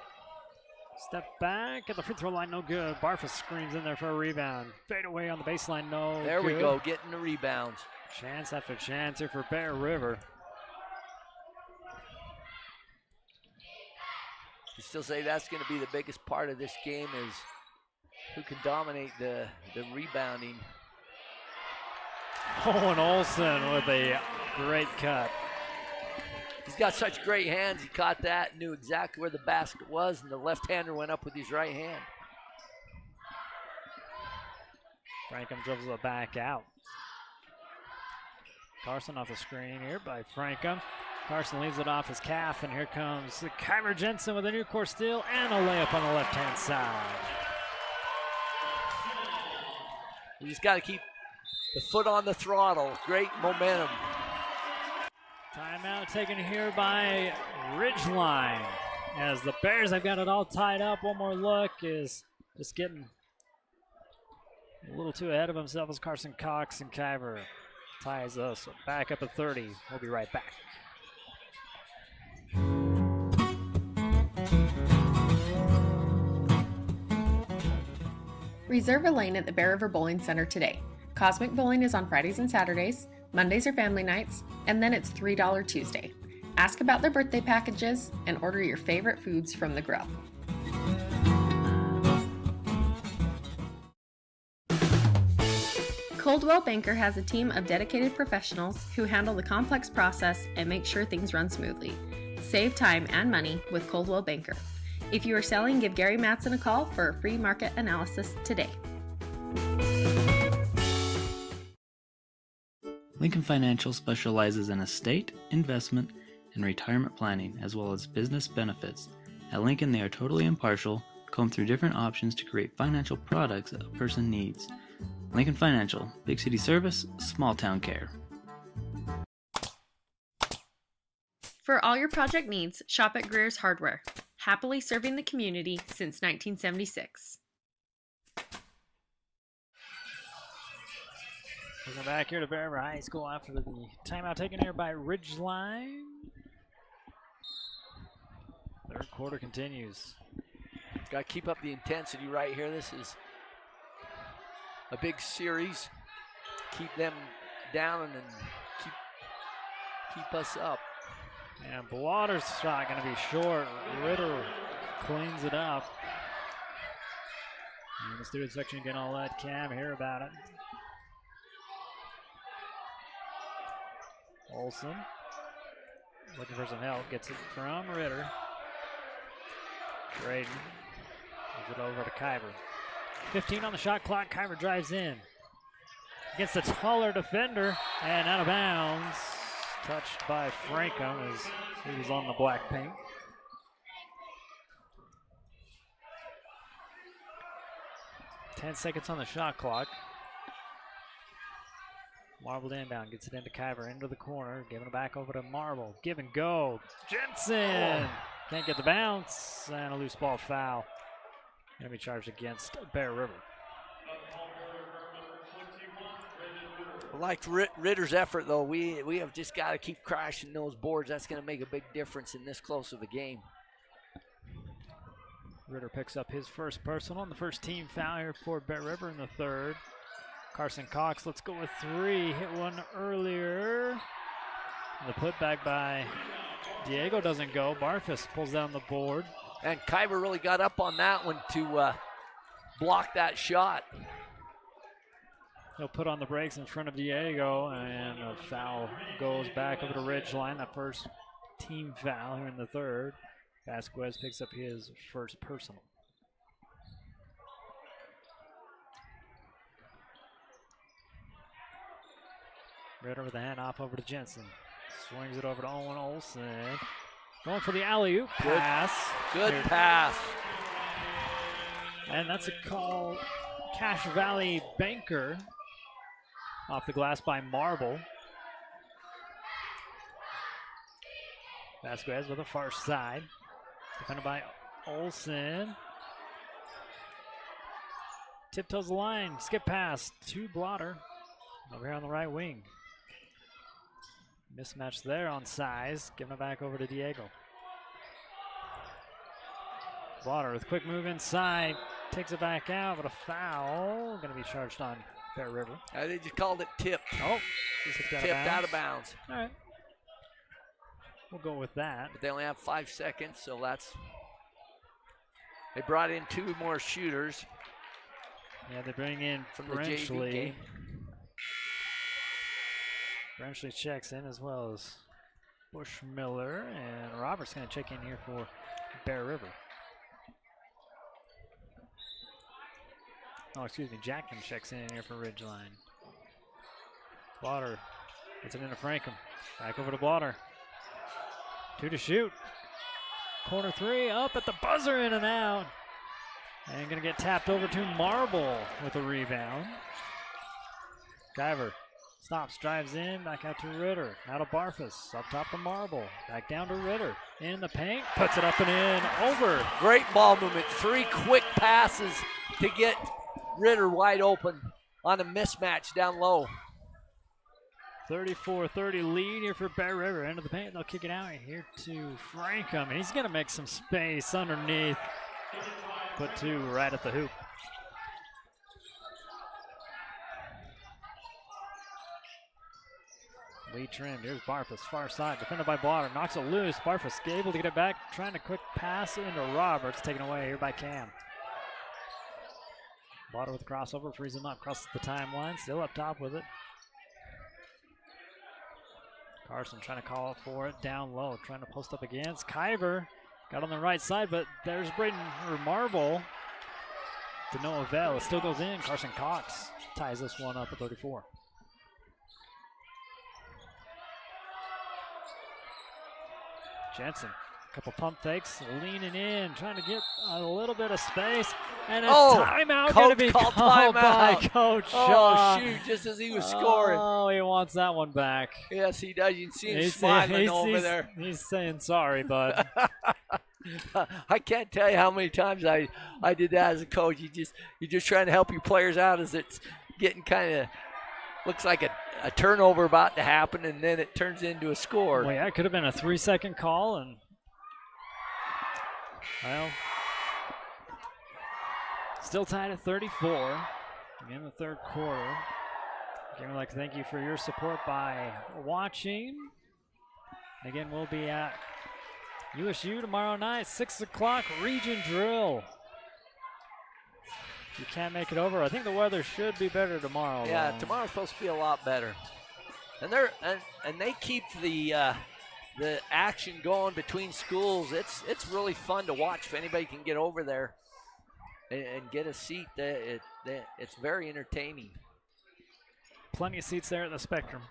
Step back at the free throw line, no good. Barfus screams in there for a rebound. Fade away on the baseline, no There good. we go, getting the rebounds. Chance after chance here for Bear River. You still say that's going to be the biggest part of this game is who can dominate the rebounding. Owen Olson with a great cut. He's got such great hands. He caught that, knew exactly where the basket was, and the left-hander went up with his right hand. Frankham dribbles it back out. Carson off the screen here by Frankham. Carson leaves it off his calf, and here comes Kyver Jensen with a new court steal and a layup on the left-hand side. You just got to keep the foot on the throttle. Great momentum. Timeout taken here by Ridgeline. As the Bears have got it all tied up. One more look is just getting a little too ahead of himself as Carson Cox and Kyver ties us back up at 30. We'll be right back. Reserve a lane at the Bear River Bowling Center today. Cosmic Bowling is on Fridays and Saturdays. Mondays are family nights, and then it's $3 Tuesday. Ask about their birthday packages and order your favorite foods from the grill. Coldwell Banker has a team of dedicated professionals who handle the complex process and make sure things run smoothly. Save time and money with Coldwell Banker. If you are selling, give Gary Matson a call for a free market analysis today. Lincoln Financial specializes in estate, investment, and retirement planning, as well as business benefits. At Lincoln, they are totally impartial, comb through different options to create financial products a person needs. Lincoln Financial, big city service, small town care. For all your project needs, shop at Greer's Hardware. Happily serving the community since 1976. We're going back here to Bear River High School after the timeout taken here by Ridgeline. Third quarter continues. Got to keep up the intensity right here. This is a big series. Keep them down and keep us up. And Blotter's shot going to be short. Ritter cleans it up. And the student section again, I'll let Cam hear about it. Olson looking for some help. Gets it from Ritter. Braden gives it over to Kyver. 15 on the shot clock. Kyver drives in. Against the taller defender and out of bounds. Touched by Frankham as he was on the black paint. Ten seconds on the shot clock. Marble inbound, gets it into Kyver, into the corner, giving it back over to Marble. Give and go. Jensen can't get the bounce, and a loose ball foul. Going to be charged against Bear River. I liked Ritter's effort, though. We have just got to keep crashing those boards. That's going to make a big difference in this close of a game. Ritter picks up his first personal and the first team foul here for Bear River in the third. Carson Cox, let's go with 3. Hit one earlier. The putback by Diego doesn't go. Barfus pulls down the board. And Kyver really got up on that one to block that shot. He'll put on the brakes in front of Diego, and a foul goes back over to Ridgeline. That first team foul here in the third. Vasquez picks up his first personal. Ritter with a handoff over to Jensen. Swings it over to Owen Olsen. Going for the alley-oop pass. Good pass. And that's a call. Cache Valley Banker. Off the glass by Marble. Vasquez with a far side. Defended by Olsen. Tiptoes the line. Skip pass to Blotter. Over here on the right wing. Mismatch there on size. Giving it back over to Diego. Blotter with quick move inside. Takes it back out, but a foul. Going to be charged on Bear River. They just called it tipped. Oh, just tipped out of bounds. All right. We'll go with that. But they only have 5 seconds, so that's. They brought in 2 more shooters. Yeah, they bring in from the JV game. Brenchley checks in as well as Bushmiller, and Robert's going to check in here for Bear River. Oh, excuse me, Jackman checks in here for Ridgeline. Blotter gets it into Frankham. Back over to Blotter. 2 to shoot. Corner 3 up at the buzzer, in and out. And going to get tapped over to Marble with a rebound. Kyver stops, drives in, back out to Ritter. Out of Barfus, up top to Marble. Back down to Ritter. In the paint, puts it up and in, over. Great ball movement. 3 quick passes to get Ritter wide open on a mismatch down low. 34-30 lead here for Bear River. Into the paint, they'll kick it out here to Frankham. And he's going to make some space underneath. Put 2 right at the hoop. Lee trimmed. Here's Barfus, far side, defended by Blotter. Knocks it loose. Barfus able to get it back. Trying to quick pass into Roberts. Taken away here by Cam. Blotter with the crossover. Frees him up. Crosses the timeline. Still up top with it. Carson trying to call for it down low. Trying to post up against Kyver. Got on the right side, but there's Braden or Marble. To no avail. It still goes in. Carson Cox ties this one up at 34. Jensen, a couple pump fakes, leaning in, trying to get a little bit of space, and a timeout going to be called by Coach Shaw. Oh, shoot, just as he was scoring. Oh, he wants that one back. Yes, he does. You can see him smiling over there. He's saying sorry, bud. I can't tell you how many times I did that as a coach. You're just trying to help your players out as it's getting kind of looks like a turnover about to happen, and then it turns into a score. Well, yeah, it could have been a 3-second call, and well, still tied at 34 in the third quarter. Again, we'd like to thank you for your support by watching. Again, we'll be at USU tomorrow night, 6 o'clock, region drill. You can't make it over. I think the weather should be better tomorrow. Yeah, tomorrow's supposed to be a lot better. And they keep the action going between schools. It's really fun to watch if anybody can get over there. and get a seat. It's very entertaining. Plenty of seats there at the Spectrum.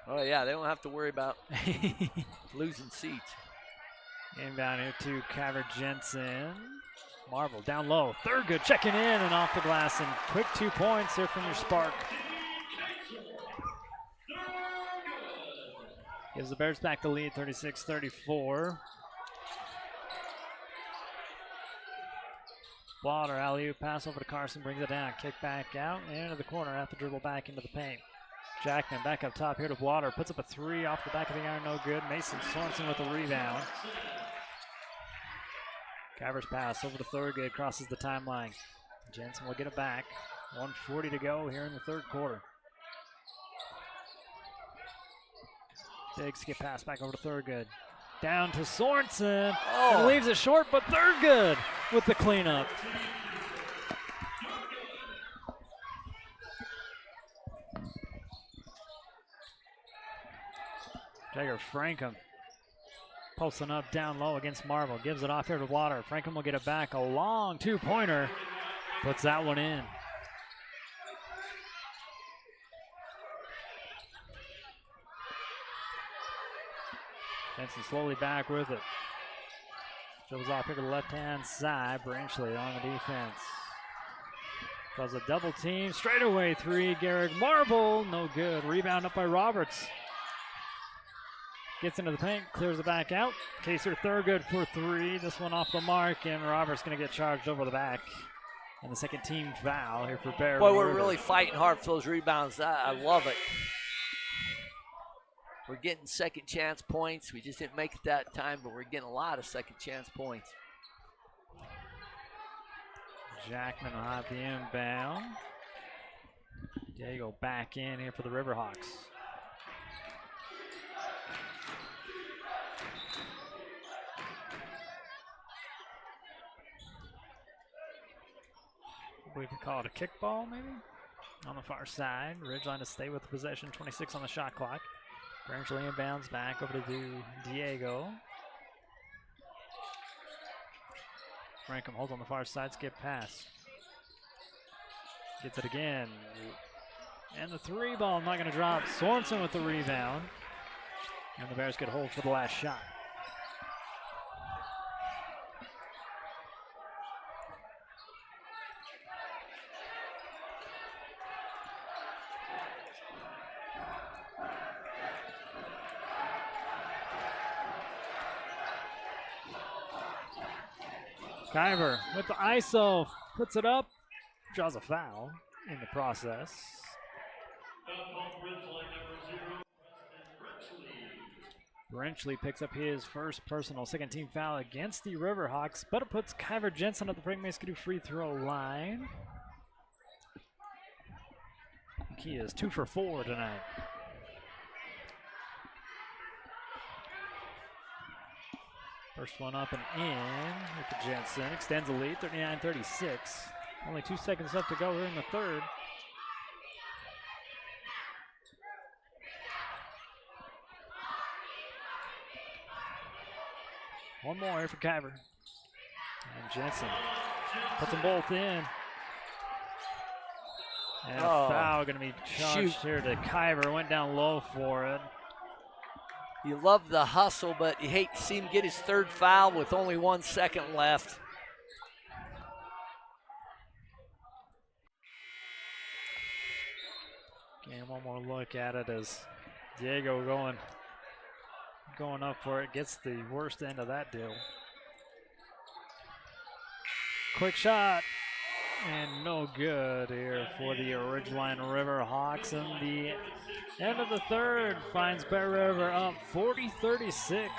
Oh, yeah, they don't have to worry about losing seats. Inbound here to Kyver Jensen. Marvel down low. Thurgood checking in and off the glass. And quick 2 points here from your Spark. Gives the Bears back the lead, 36-34. Water, alley-oop pass over to Carson, brings it down. Kick back out, and into the corner, at the dribble back into the paint. Jackman back up top here to Water, puts up a 3 off the back of the iron, no good. Mason Sorensen with the rebound. Kyver's pass over to Thurgood, crosses the timeline. Jensen will get it back. 1:40 to go here in the third quarter. Big skip pass back over to Thurgood. Down to Sorensen. Oh. And leaves it short, but Thurgood with the cleanup. Jagger Frankham posting up down low against Marvel. Gives it off here to Water. Frankham will get it back. A long 2-pointer. Puts that one in. Jensen slowly back with it. Dribbles off here to the left-hand side. Branchley on the defense. Does a double team. Straightaway 3. Garrett Marble. No good. Rebound up by Roberts. Gets into the paint. Clears it back out. Kaser Thurgood for 3. This one off the mark. And Roberts going to get charged over the back. And the second team foul here for Bear. Boy, we're really fighting hard for those rebounds. I love it. We're getting second chance points. We just didn't make it that time, but we're getting a lot of second chance points. Jackman will have the inbound. Diego back in here for the Riverhawks. We could call it a kickball, maybe? On the far side. Ridgeline to stay with the possession. 26 on the shot clock. Branchley inbounds back over to Diego. Frankham holds on the far side, skip pass. Gets it again. And the 3 ball not going to drop. Sorensen with the rebound. And the Bears get hold for the last shot. Kyver with the ISO, puts it up, draws a foul in the process. Branchley picks up his first personal second team foul against the Riverhawks, but it puts Kyver Jensen at the Frank Mason free throw line. He is 2 for 4 tonight. First one up and in with the Jensen. Extends the lead, 39-36. Only 2 seconds left to go here in the third. One more here for Kyver. And Jensen puts them both in. And a foul going to be charged here to Kyver. Went down low for it. You love the hustle, but you hate to see him get his third foul with only 1 second left. And one more look at it as Diego going up for it. Gets the worst end of that deal. Quick shot. And no good here for the Ridgeline Riverhawks. And the end of the third finds Bear River up 40-36.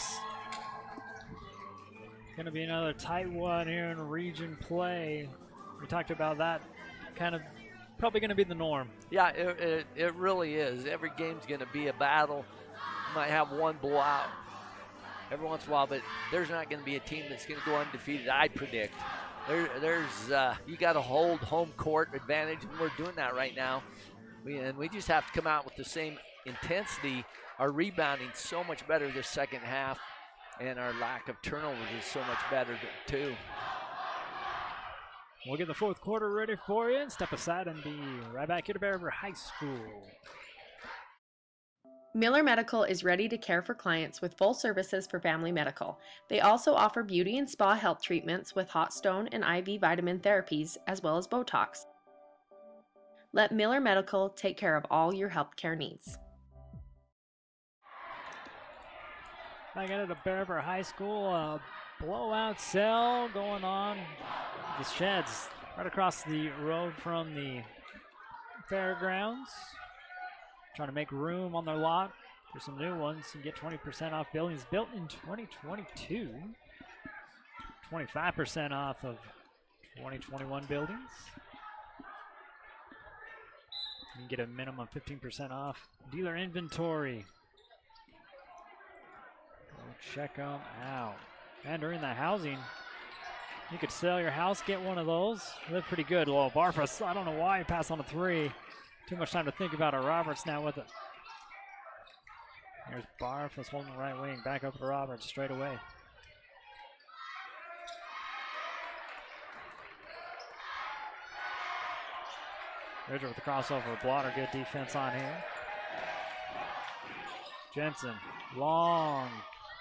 Going to be another tight one here in region play. We talked about that kind of probably going to be the norm. Yeah, it really is. Every game's going to be a battle. You might have one blowout every once in a while, but there's not going to be a team that's going to go undefeated, I predict. You got to hold home court advantage, and we're doing that right now. We just have to come out with the same intensity. Our rebounding so much better this second half, and our lack of turnovers is so much better too. We'll get the fourth quarter ready for you and step aside and be right back here to Bear River High School. Miller Medical is ready to care for clients with full services for family medical. They also offer beauty and spa health treatments with hot stone and IV vitamin therapies, as well as Botox. Let Miller Medical take care of all your healthcare needs. Back into the Bear River High School, blowout sale going on. The sheds right across the road from the fairgrounds. Trying to make room on their lot for some new ones and get 20% off buildings built in 2022. 25% off of 2021 buildings. You can get a minimum 15% off dealer inventory. Go check them out. And during the housing, you could sell your house, get one of those. Live pretty good. Well, Barfus, I don't know why he passed on a 3. Too much time to think about it. Roberts now with it. Here's Barfus holding the right wing. Back up to Roberts straight away. Bridger with the crossover. Blotter, good defense on here. Jensen, long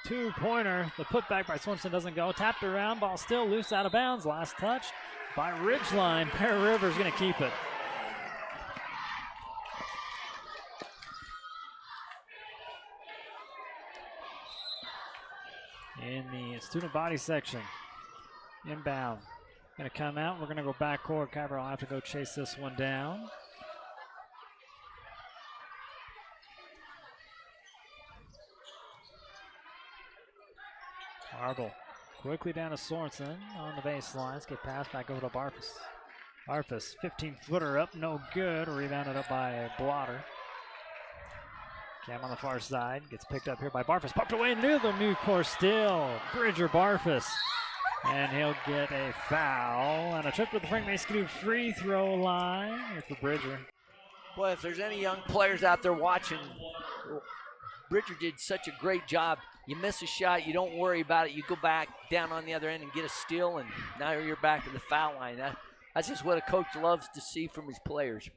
2-pointer. The putback by Swenson doesn't go. Tapped around, ball still loose out of bounds. Last touch by Ridgeline. Bear River's going to keep it. In the student body section. Inbound. Going to come out. We're going to go backcourt. Kyber will have to go chase this one down. Marble quickly down to Sorensen on the baseline. Let's get passed back over to Barfus. Barfus, 15-footer up, no good. Rebounded up by Blotter. Cam on the far side, gets picked up here by Barfus. Popped away into the new course still. Bridger Barfus. And he'll get a foul and a trip to the Frank Mason free throw line. Here for Bridger. Boy, if there's any young players out there watching, Bridger did such a great job. You miss a shot, you don't worry about it. You go back down on the other end and get a steal, and now you're back to the foul line. That's just what a coach loves to see from his players.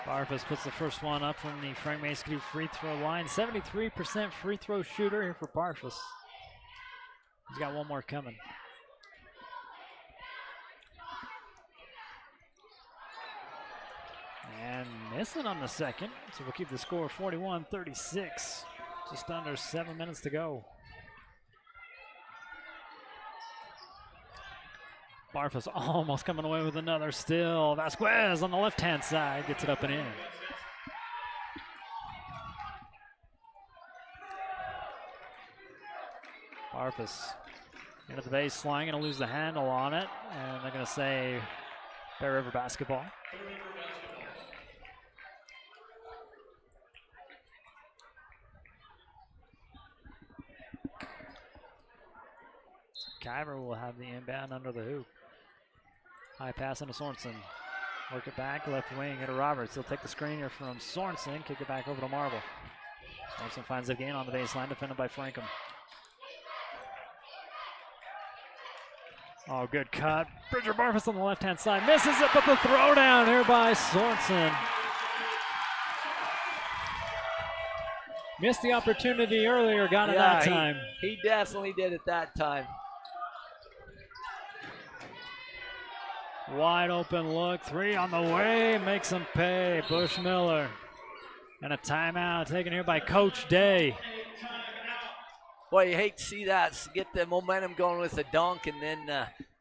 Barfus puts the first one up from the Frank Mason free throw line. 73% free throw shooter here for Barfus. He's got one more coming. And missing on the second, so we'll keep the score 41-36. Just under 7 minutes to go. Barfus almost coming away with another steal. Vasquez on the left-hand side gets it up and in. Barfus into the baseline, going to lose the handle on it, and they're going to say Bear River basketball. Kyver will have the inbound under the hoop. High pass into Sorensen. Work it back, left wing into Roberts. He'll take the screen here from Sorensen, kick it back over to Marble. Sorensen finds it again on the baseline, defended by Frankham. Oh, good cut. Bridger Barfus on the left-hand side. Misses it, but the throwdown here by Sorensen. Missed the opportunity earlier, got it that time. He definitely did it that time. Wide open look, 3 on the way, makes him pay. Bush Miller. And a timeout taken here by Coach Day. Boy, you hate to see that. Get the momentum going with the dunk and then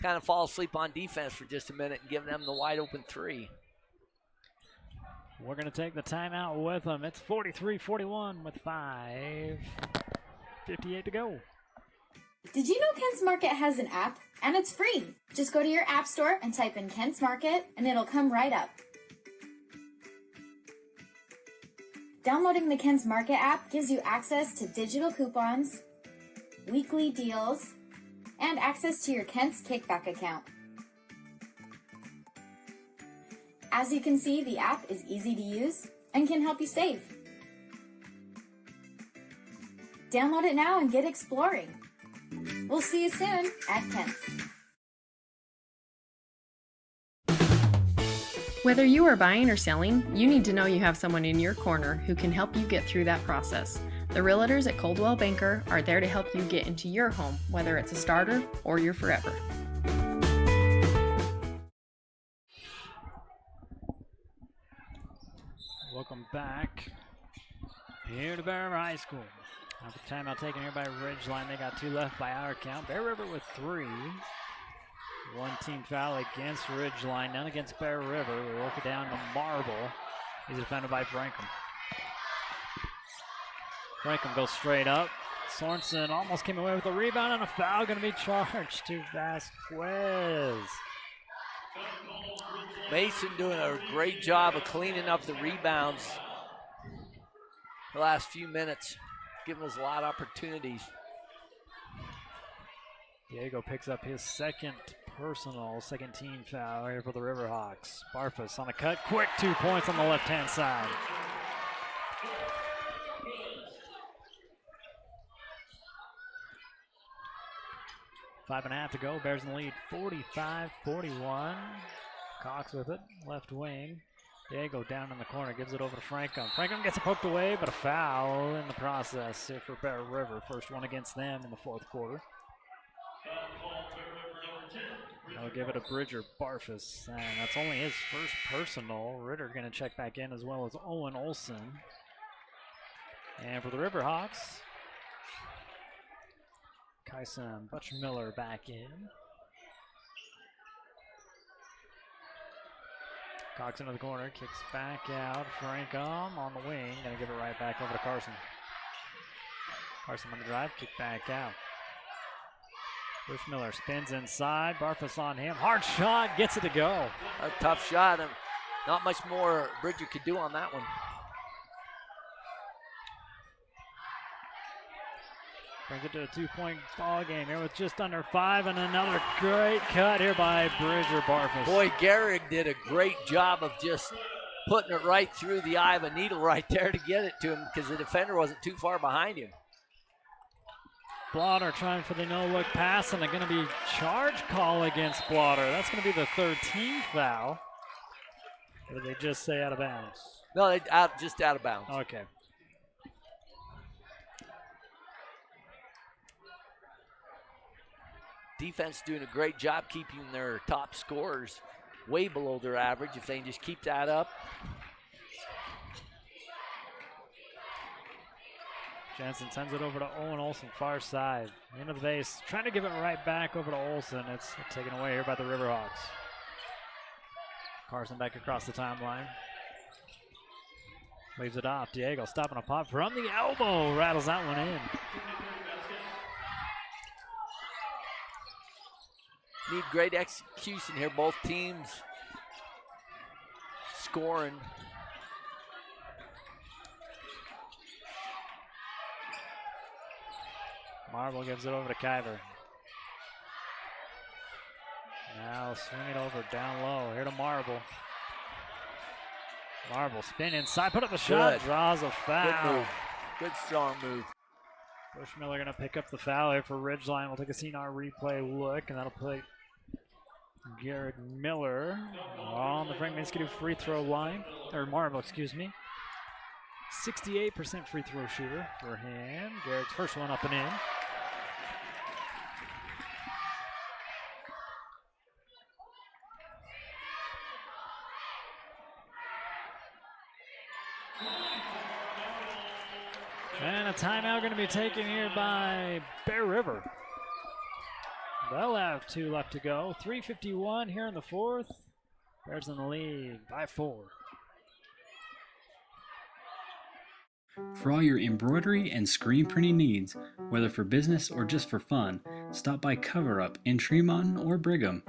kind of fall asleep on defense for just a minute and give them the wide open 3. We're going to take the timeout with them. It's 43-41 with 5:58 to go. Did you know Kent's Market has an app? And it's free. Just go to your app store and type in Kent's Market and it'll come right up. Downloading the Kent's Market app gives you access to digital coupons, weekly deals, and access to your Kent's Kickback account. As you can see, the app is easy to use and can help you save. Download it now and get exploring. We'll see you soon at Kent's. Whether you are buying or selling, you need to know you have someone in your corner who can help you get through that process. The realtors at Coldwell Banker are there to help you get into your home, whether it's a starter or your forever. Welcome back here to Bear River High School. After the timeout taken here by Ridgeline, they got 2 left by our count. Bear River with 3. One team foul against Ridgeline, none against Bear River. We work it down to Marble. He's defended by Frankham. Frankham goes straight up. Sorensen almost came away with a rebound and a foul going to be charged to Vasquez. Mason doing a great job of cleaning up the rebounds the last few minutes, giving us a lot of opportunities. Diego picks up his second team foul here for the Riverhawks. Barfus on a cut, quick 2 points on the left-hand side. Five and a half to go. Bears in the lead, 45-41. Cox with it, left wing. Diego down in the corner, gives it over to Frankham. Frankham gets it poked away, but a foul in the process here for Bear River. First one against them in the fourth quarter. I'll give it a Bridger Barfus, and that's only his first personal. Ritter going to check back in as well as Owen Olson. And for the Riverhawks, Kyson Butch-Miller back in. Cox into the corner, kicks back out. Frankham on the wing, going to give it right back over to Carson. Carson on the drive, kick back out. Bush-Miller spins inside, Barfus on him. Hard shot, gets it to go. A tough shot, and not much more Bridger could do on that one. Brings it to a 2-point ball game here with just under 5, and another great cut here by Bridger Barfus. Boy, Gehrig did a great job of just putting it right through the eye of a needle right there to get it to him because the defender wasn't too far behind him. Blotter trying for the no-look pass, and they're going to be charge call against Blotter. That's going to be the third team foul. Or did they just say out of bounds? No, just out of bounds. Okay. Defense doing a great job keeping their top scorers way below their average if they can just keep that up. Jansen sends it over to Owen Olson, far side. Into the base, trying to give it right back over to Olson. It's taken away here by the Riverhawks. Carson back across the timeline. Leaves it off. Diego stopping a pop from the elbow. Rattles that one in. Need great execution here. Both teams scoring. Marble gives it over to Kyver. Now swing it over down low. Here to Marble. Marble spin inside, put up the shot, draws a foul. Good move. Good strong move. Bush-Miller going to pick up the foul here for Ridgeline. We'll take a CNR replay look, and that'll play Garrett Miller on the Frank Minsky free throw line, or Marble, excuse me. 68% free throw shooter for him. Garrett's first one up and in. And a timeout going to be taken here by Bear River. They'll have 2 left to go. 3:51 here in the fourth. Bears in the lead by 4. For all your embroidery and screen printing needs, whether for business or just for fun, stop by Cover Up in Tremont or Brigham.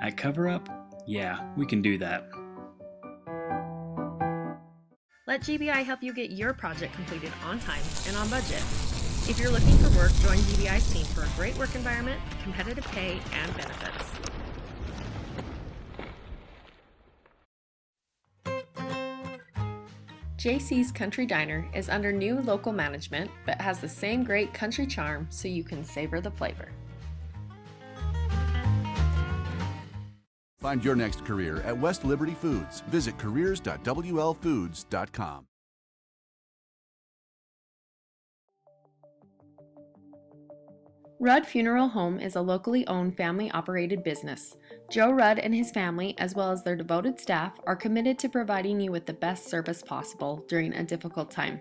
At Cover Up, yeah, we can do that. Let GBI help you get your project completed on time and on budget. If you're looking for work, join GBI's team for a great work environment, competitive pay, and benefits. JC's Country Diner is under new local management, but has the same great country charm so you can savor the flavor. Find your next career at West Liberty Foods. Visit careers.wlfoods.com. Rudd Funeral Home is a locally owned family-operated business. Joe Rudd and his family, as well as their devoted staff, are committed to providing you with the best service possible during a difficult time.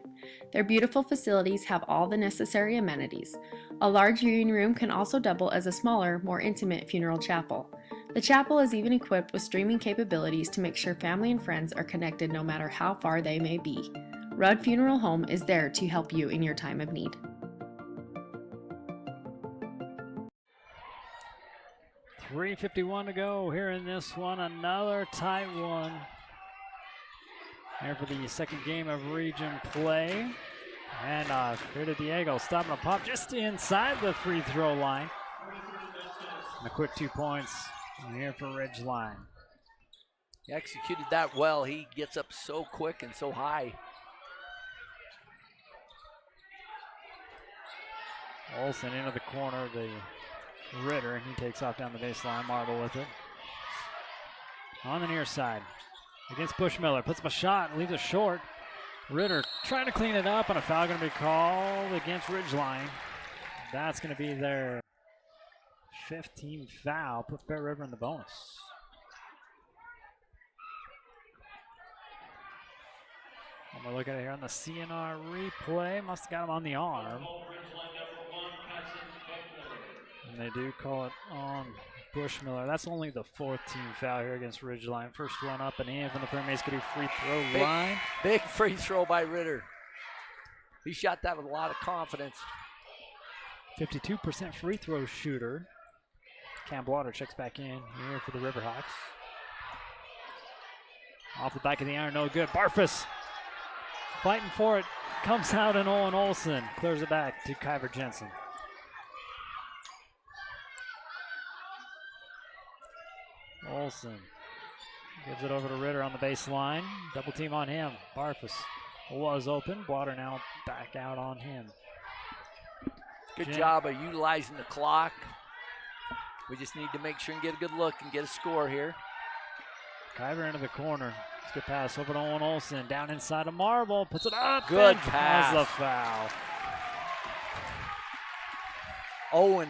Their beautiful facilities have all the necessary amenities. A large viewing room can also double as a smaller, more intimate funeral chapel. The chapel is even equipped with streaming capabilities to make sure family and friends are connected no matter how far they may be. Rudd Funeral Home is there to help you in your time of need. 3:51 to go here in this one. Another tight one. Here for the second game of region play. And here to Diego, stopping a pop just inside the free throw line. And a quick 2 points here for Ridgeline. He executed that well. He gets up so quick and so high. Olsen into the corner, the Ritter, and he takes off down the baseline. Marble with it. On the near side against Bushmiller. Puts up a shot, leaves it short. Ritter trying to clean it up, and a foul going to be called against Ridgeline. That's going to be their 15th foul. Puts Bear River in the bonus. One more look at it here on the CNR replay. Must have got him on the arm. And they do call it on Bushmiller. That's only the 4th team foul here against Ridgeline. First one up and in from the Fairmace free throw line. Big free throw by Ritter. He shot that with a lot of confidence. 52% free throw shooter. Cam Blotter checks back in here for the Riverhawks. Off the back of the iron, no good. Barfus fighting for it. Comes out and Owen Olsen clears it back to Kyver Jensen. Olsen gives it over to Ritter on the baseline. Double team on him. Barfus was open. Blotter now back out on him. Good job of utilizing the clock. We just need to make sure and get a good look and get a score here. Kyver into the corner. It's a good pass over to Owen Olsen. Down inside of Marble. Puts it up. Good and pass. draws the foul. Owen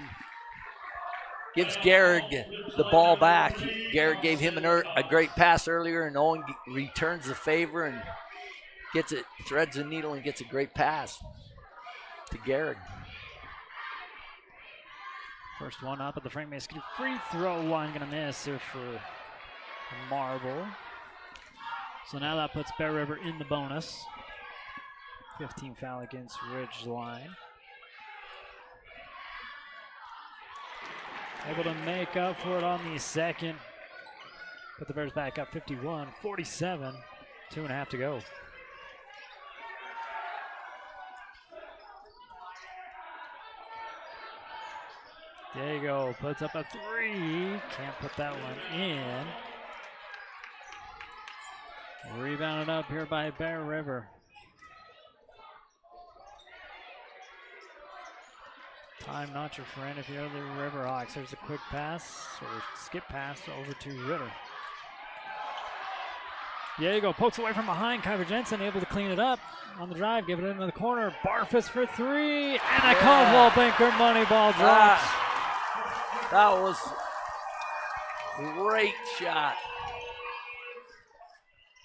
gives Garrett the ball back. Garrett gave him a great pass earlier, and Owen returns the favor and gets it, threads the needle, and gets a great pass to Garrett. First one up at the Frank Mason free throw line. Gonna miss here for Marble. So now that puts Bear River in the bonus. 15 foul against Ridgeline. Able to make up for it on the second. Put the Bears back up 51-47. 2.5 to go. Diego puts up a three. Can't put that one in. Rebounded up here by Bear River. Time not your friend if you're the Riverhawks. There's a quick pass, or skip pass over to Ritter. Diego pokes away from behind. Kyver Jensen able to clean it up on the drive, give it into the corner. Barfus for three, and a Caldwell Banker money ball drops. That was a great shot.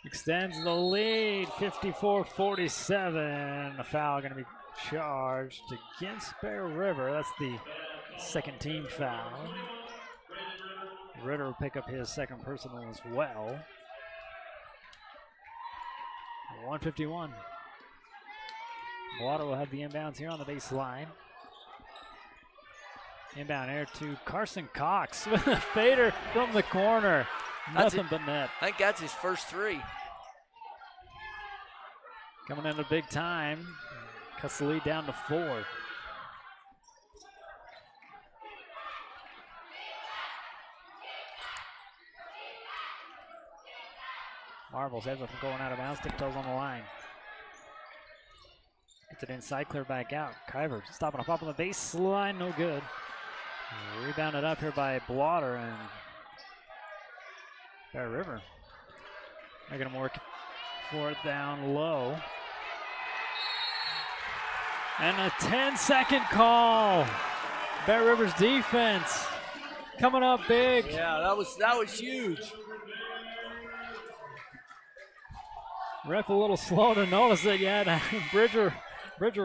Extends the lead, 54-47. A foul going to be charged against Bear River. That's the second team foul. Ritter will pick up his second personal as well. 151. Water will have the inbounds here on the baseline. Inbound air to Carson Cox with a fader from the corner. Nothing but net. I think that's his first three. Coming into big time. Cuts the lead down to 4. Marbles able from going out of bounds, tiptoes on the line. Gets it inside, clear back out. Kyver stopping a pop on the baseline, no good. Rebounded up here by Blotter, and Bear River making them work for it down low. And a 10-second call. Bear River's defense coming up big. Yeah, that was huge. Ref a little slow to notice it yet. Bridger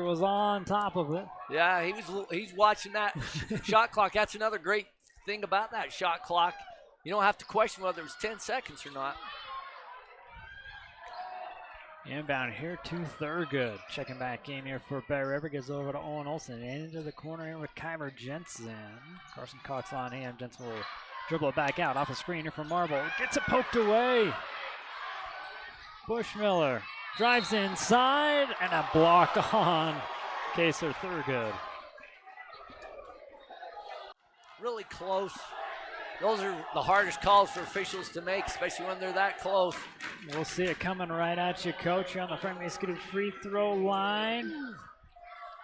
was on top of it. Yeah, he's watching that shot clock. That's another great thing about that shot clock. You don't have to question whether it's 10 seconds or not. Inbound here to Thurgood. Checking back in here for Bear River. Gets over to Owen Olsen. Into the corner here with Kyler Jensen. Carson Cox on him. Jensen will dribble it back out. Off a screen here from Marble. Gets it poked away. Bushmiller drives inside. And a block on Kaser Thurgood. Really close. Those are the hardest calls for officials to make, especially when they're that close. We'll see it coming right at you, Coach. You're on the Frank Mason free throw line.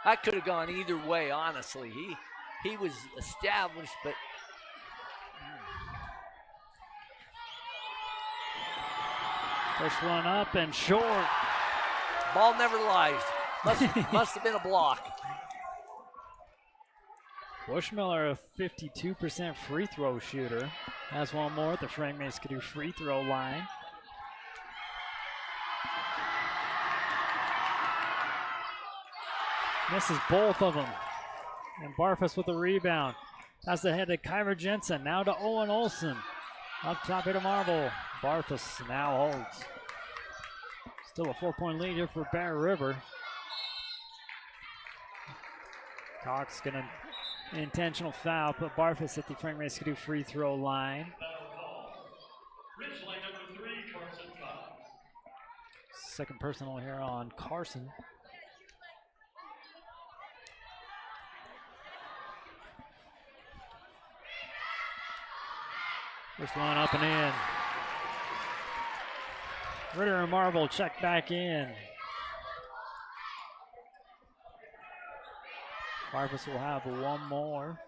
That could have gone either way, honestly. He was established, but First one up and short. ball never lies. Must have been a block. Bushmiller, a 52% free throw shooter, has one more at the Frank Mason free throw line. Misses both of them. And Barfus with the rebound. That's the head to Kyler Jensen. Now to Owen Olsen. Up top here to Marble. Barfus now holds. Still a 4-point lead here for Bear River. Cox gonna intentional foul, put Barfus at the Frank Mason free throw line. Ridgeline number 3, Carson Cox. Second personal here on Carson. First one up and in. Ritter and Marble check back in. Barfus will have one more.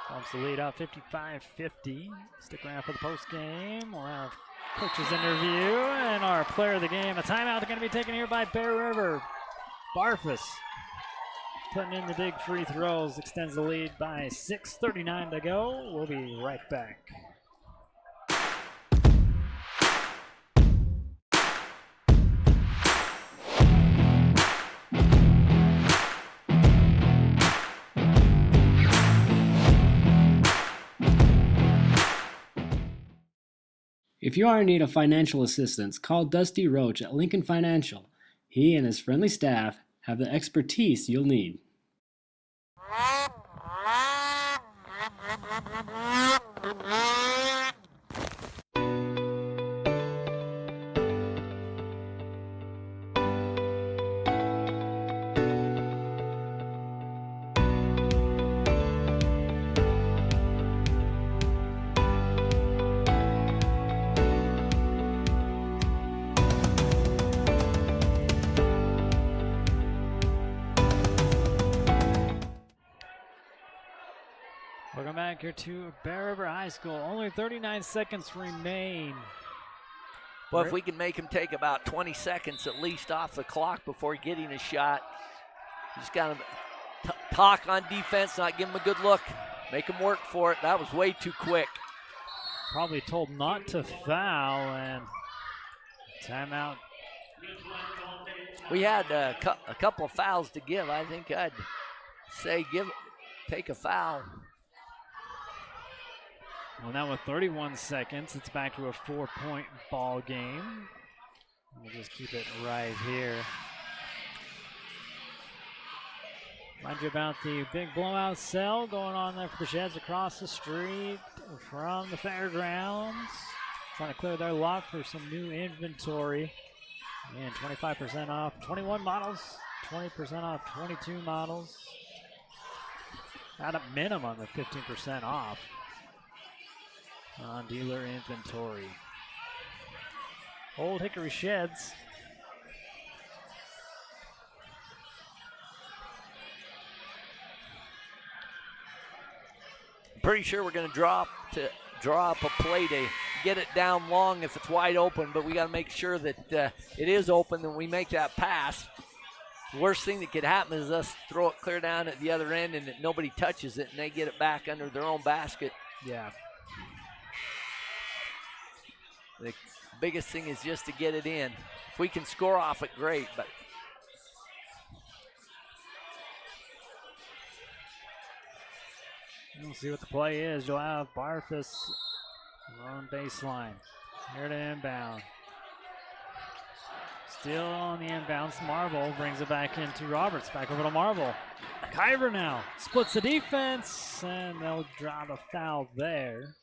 Bumps the lead up 55-50. Stick around for the post game. We'll have coach's interview and our player of the game. A timeout going to be taken here by Bear River. Barfus putting in the big free throws. Extends the lead by 6:39 to go. We'll be right back. If you are in need of financial assistance, call Dusty Roach at Lincoln Financial. He and his friendly staff have the expertise you'll need. Welcome back here to Bear River High School. Only 39 seconds remain. Well, if we can make him take about 20 seconds at least off the clock before getting a shot, just got to talk on defense, not give him a good look, make him work for it. That was way too quick. Probably told not to foul, and timeout. We had a couple of fouls to give. I think I'd say take a foul. Well, now with 31 seconds, it's back to a 4-point ball game. We'll just keep it right here. Remind you about the big blowout sale going on there for the Sheds across the street from the fairgrounds. Trying to clear their lot for some new inventory. And 25% off 21 models, 20% off 22 models. At a minimum of 15% off on dealer inventory. Old Hickory Sheds. Pretty sure we're going to drop to draw up a play to get it down long if it's wide open, but we got to make sure that it is open and we make that pass. The worst thing that could happen is us throw it clear down at the other end and that nobody touches it and they get it back under their own basket. Yeah. The biggest thing is just to get it in. If we can score off it, great, but we'll see what the play is. You'll have Barfus on baseline. Here to inbound. Still on the inbounds. Marble brings it back into Roberts. Back over to Marble. Kyver now splits the defense, and they'll draw the foul there.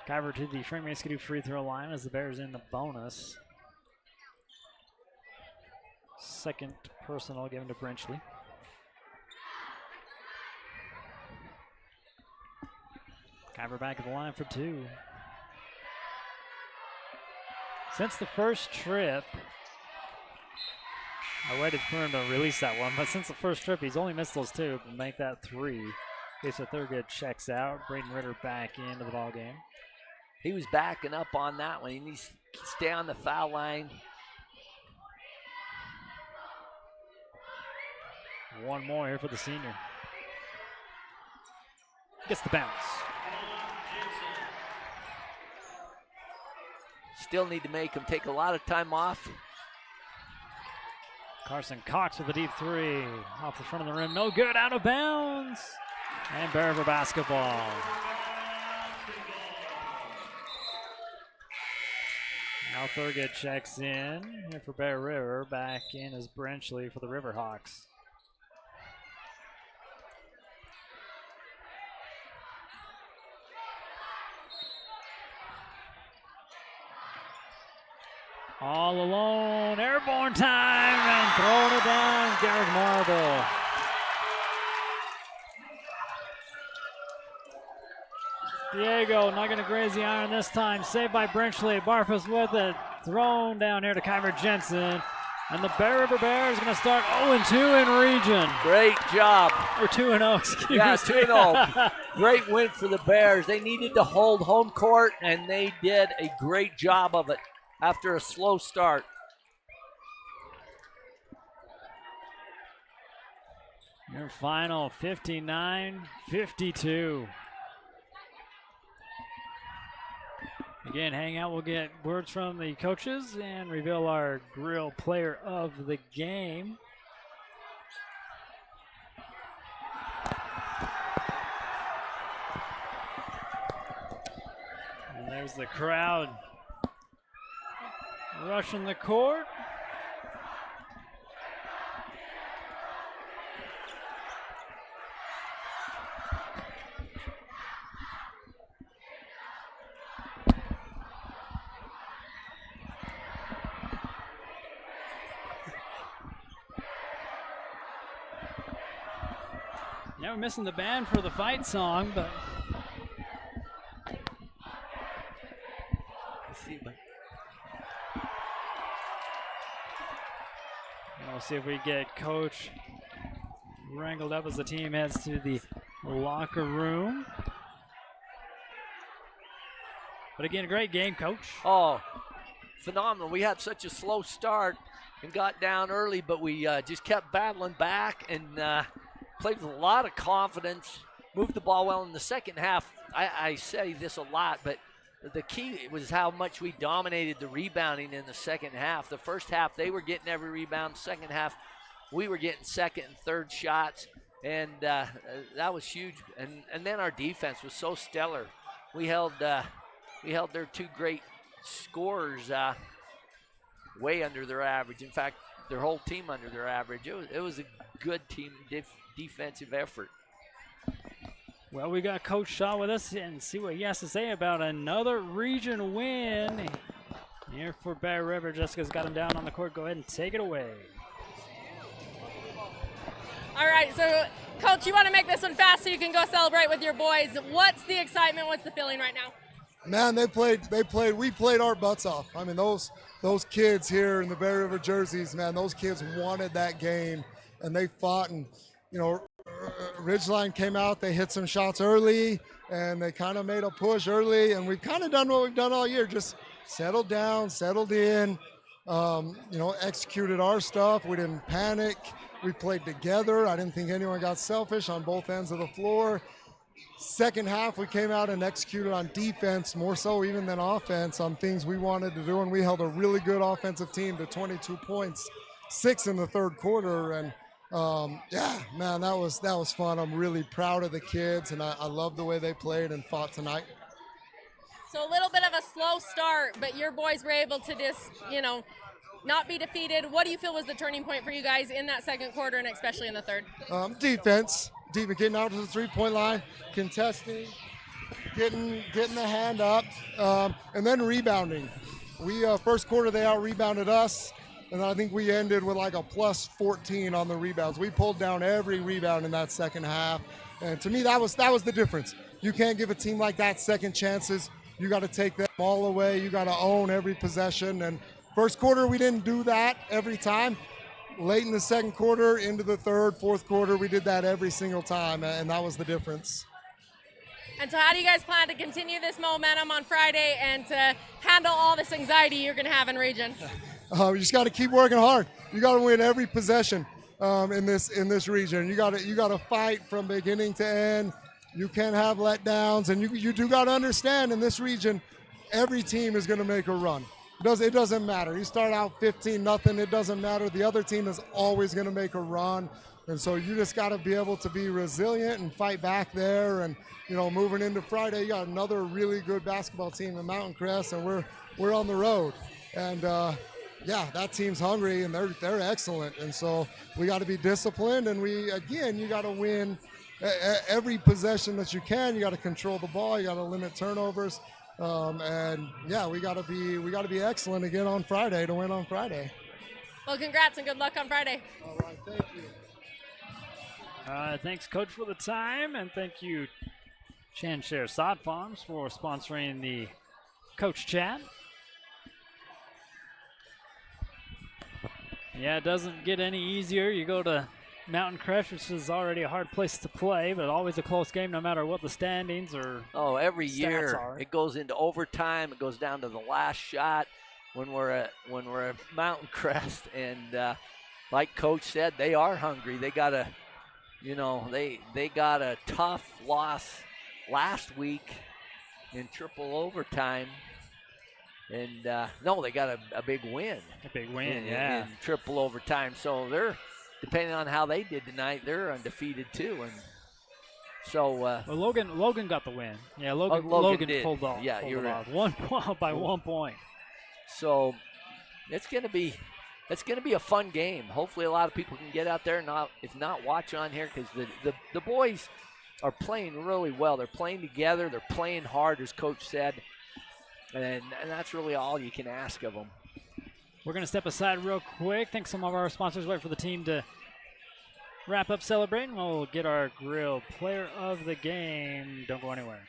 Kyver to the Frank Maskadoo free throw line as the Bears in the bonus. Second personal given to Brenchley. Kyver back at the line for two. Since the first trip, I waited for him to release that one, but since the first trip, he's only missed those two to make that three. Okay, so Thurgood checks out. Braden Ritter back into the ball game. he was backing up on that one. He needs to stay on the foul line. One more here for the senior. Gets the bounce. Still need to make him take a lot of time off. Carson Cox with a deep three. Off the front of the rim. No good. Out of bounds. And Bear River basketball. Now Thurgood checks in here for Bear River. Back in is Brenchley for the Riverhawks. All alone, airborne time, and throwing it down, Garrett Marble. Diego not going to graze the iron this time. Saved by Brenchley. Barfus with it. Thrown down here to Kyver Jensen. And the Bear River Bears are going to start 0-2 in region. Great job. Or 2-0, excuse me. Yeah, 2-0. Great win for the Bears. They needed to hold home court, and they did a great job of it after a slow start. Your final 59-52. Again, hang out. We'll get words from the coaches and reveal our grill player of the game. And there's the crowd rushing the court. Yeah, we're missing the band for the fight song, but Let's see, but we'll see if we get Coach wrangled up as the team heads to the locker room. But again, a great game, Coach. oh, phenomenal. We had such a slow start and got down early, but we just kept battling back and played with a lot of confidence, moved the ball well in the second half. I say this a lot, but the key was how much we dominated the rebounding in the second half. The first half, they were getting every rebound. Second half, we were getting second and third shots, and that was huge. And then our defense was so stellar. We held their two great scorers way under their average. In fact, their whole team under their average. It was a good team defensive effort. Well, we got Coach Shaw with us and see what he has to say about another region win here for Bear River. Jessica's got him down on the court. Go ahead and take it away. All right, so Coach, you want to make this one fast so you can go celebrate with your boys. What's the excitement? What's the feeling right now? Man, we played our butts off. I mean, those kids here in the Bear River jerseys, man, those kids wanted that game, and they fought. And, you know, Ridgeline came out, they hit some shots early, and they kind of made a push early, and we've kind of done what we've done all year, just settled down, settled in, executed our stuff. We didn't panic. We played together. I didn't think anyone got selfish on both ends of the floor. Second half, we came out and executed on defense, more so even than offense, on things we wanted to do, and we held a really good offensive team to 22 points, 6 in the third quarter, and man, that was fun. I'm really proud of the kids, and I love the way they played and fought tonight. So a little bit of a slow start, but your boys were able to just, not be defeated. What do you feel was the turning point for you guys in that second quarter and especially in the third? Defense, getting out to the three-point line, contesting, getting the hand up, and then rebounding. We first quarter they out-rebounded us, and I think we ended with like a plus 14 on the rebounds. We pulled down every rebound in that second half, and to me that was the difference. You can't give a team like that second chances. You got to take them all away. You got to own every possession, and first quarter, we didn't do that every time. Late in the second quarter, into the third, fourth quarter, we did that every single time, and that was the difference. And so how do you guys plan to continue this momentum on Friday and to handle all this anxiety you're going to have in region? You just got to keep working hard. You got to win every possession in this region. You got to fight from beginning to end. You can't have letdowns, and you do got to understand in this region, every team is going to make a run. It doesn't matter. You start out 15-0, it doesn't matter. The other team is always going to make a run. And so you just got to be able to be resilient and fight back there. And, moving into Friday, you got another really good basketball team in Mountain Crest, and we're on the road. And, that team's hungry, and they're excellent. And so we got to be disciplined, and you got to win every possession that you can. You got to control the ball. You got to limit turnovers. We got to be excellent again on Friday to win on Friday. Well, congrats and good luck on Friday. All right, thank you. Thanks, Coach, for the time, and thank you, Chanshare Sod Farms, for sponsoring the Coach Chat. Yeah, it doesn't get any easier. You go to Mountain Crest, which is already a hard place to play, but always a close game no matter what the standings or every year are. It goes into overtime. It goes down to the last shot when we're at Mountain Crest, and like Coach said, they are hungry. They got they got a tough loss last week in triple overtime. And they got a big win. A big win, in triple overtime. So they're, depending on how they did tonight, they're undefeated too. And so Logan got the win. Yeah, Logan pulled off. Yeah, you're right. 1 point by 1 point. So it's gonna be a fun game. Hopefully, a lot of people can get out there and if not watch on here, because the boys are playing really well. They're playing together. They're playing hard, as Coach said, and that's really all you can ask of them. We're going to step aside real quick. Thank some of our sponsors. Wait for the team to wrap up celebrating. We'll get our grill player of the game. Don't go anywhere.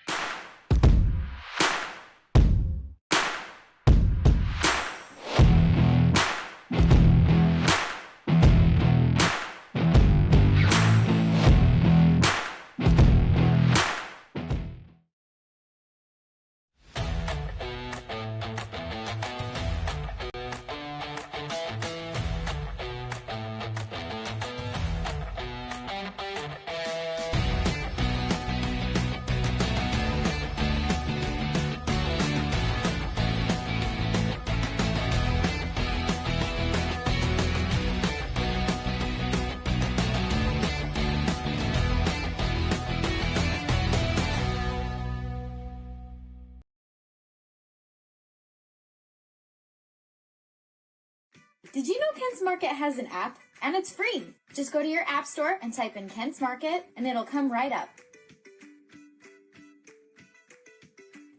Did you know Kent's Market has an app? And it's free. Just go to your app store and type in Kent's Market and it'll come right up.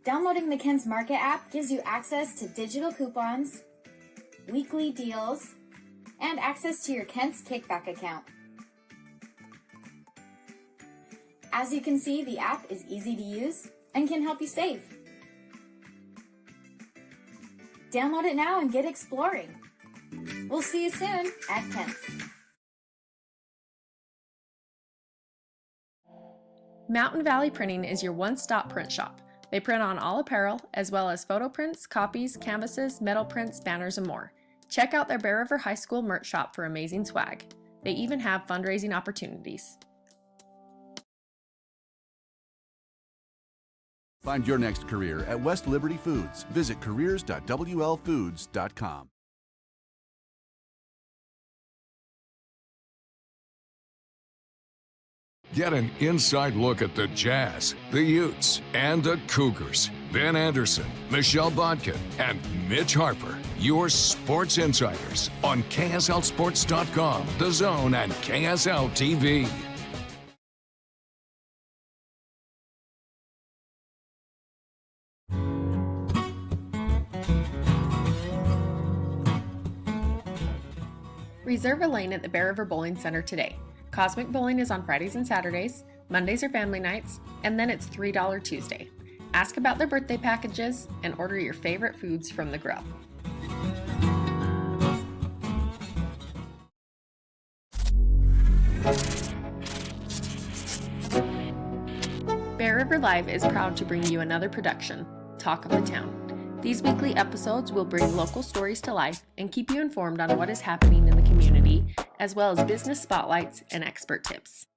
Downloading the Kent's Market app gives you access to digital coupons, weekly deals, and access to your Kent's Kickback account. As you can see, the app is easy to use and can help you save. Download it now and get exploring. We'll see you soon at Kent's. Mountain Valley Printing is your one-stop print shop. They print on all apparel, as well as photo prints, copies, canvases, metal prints, banners, and more. Check out their Bear River High School merch shop for amazing swag. They even have fundraising opportunities. Find your next career at West Liberty Foods. Visit careers.wlfoods.com. Get an inside look at the Jazz, the Utes, and the Cougars. Ben Anderson, Michelle Bodkin, and Mitch Harper, your sports insiders on KSLSports.com, The Zone, and KSL TV. Reserve a lane at the Bear River Bowling Center today. Cosmic Bowling is on Fridays and Saturdays, Mondays are family nights, and then it's $3 Tuesday. Ask about their birthday packages and order your favorite foods from the grill. Bear River Live is proud to bring you another production, Talk of the Town. These weekly episodes will bring local stories to life and keep you informed on what is happening in the community, as well as business spotlights and expert tips.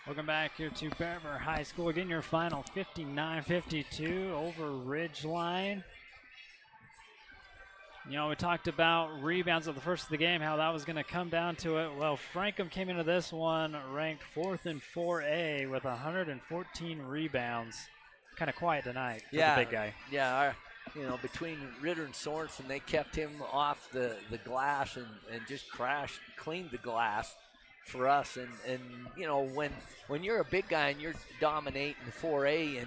Welcome back here to Bear River High School. Again, your final 59-52 over Ridgeline. You know, we talked about rebounds at the first of the game, how that was going to come down to it. Well, Frankham came into this one ranked 4th in 4A with 114 rebounds. Kind of quiet tonight for the big guy. Yeah, between Ritter and Sorensen, they kept him off the glass and just cleaned the glass for us. And you know, when you're a big guy and you're dominating 4A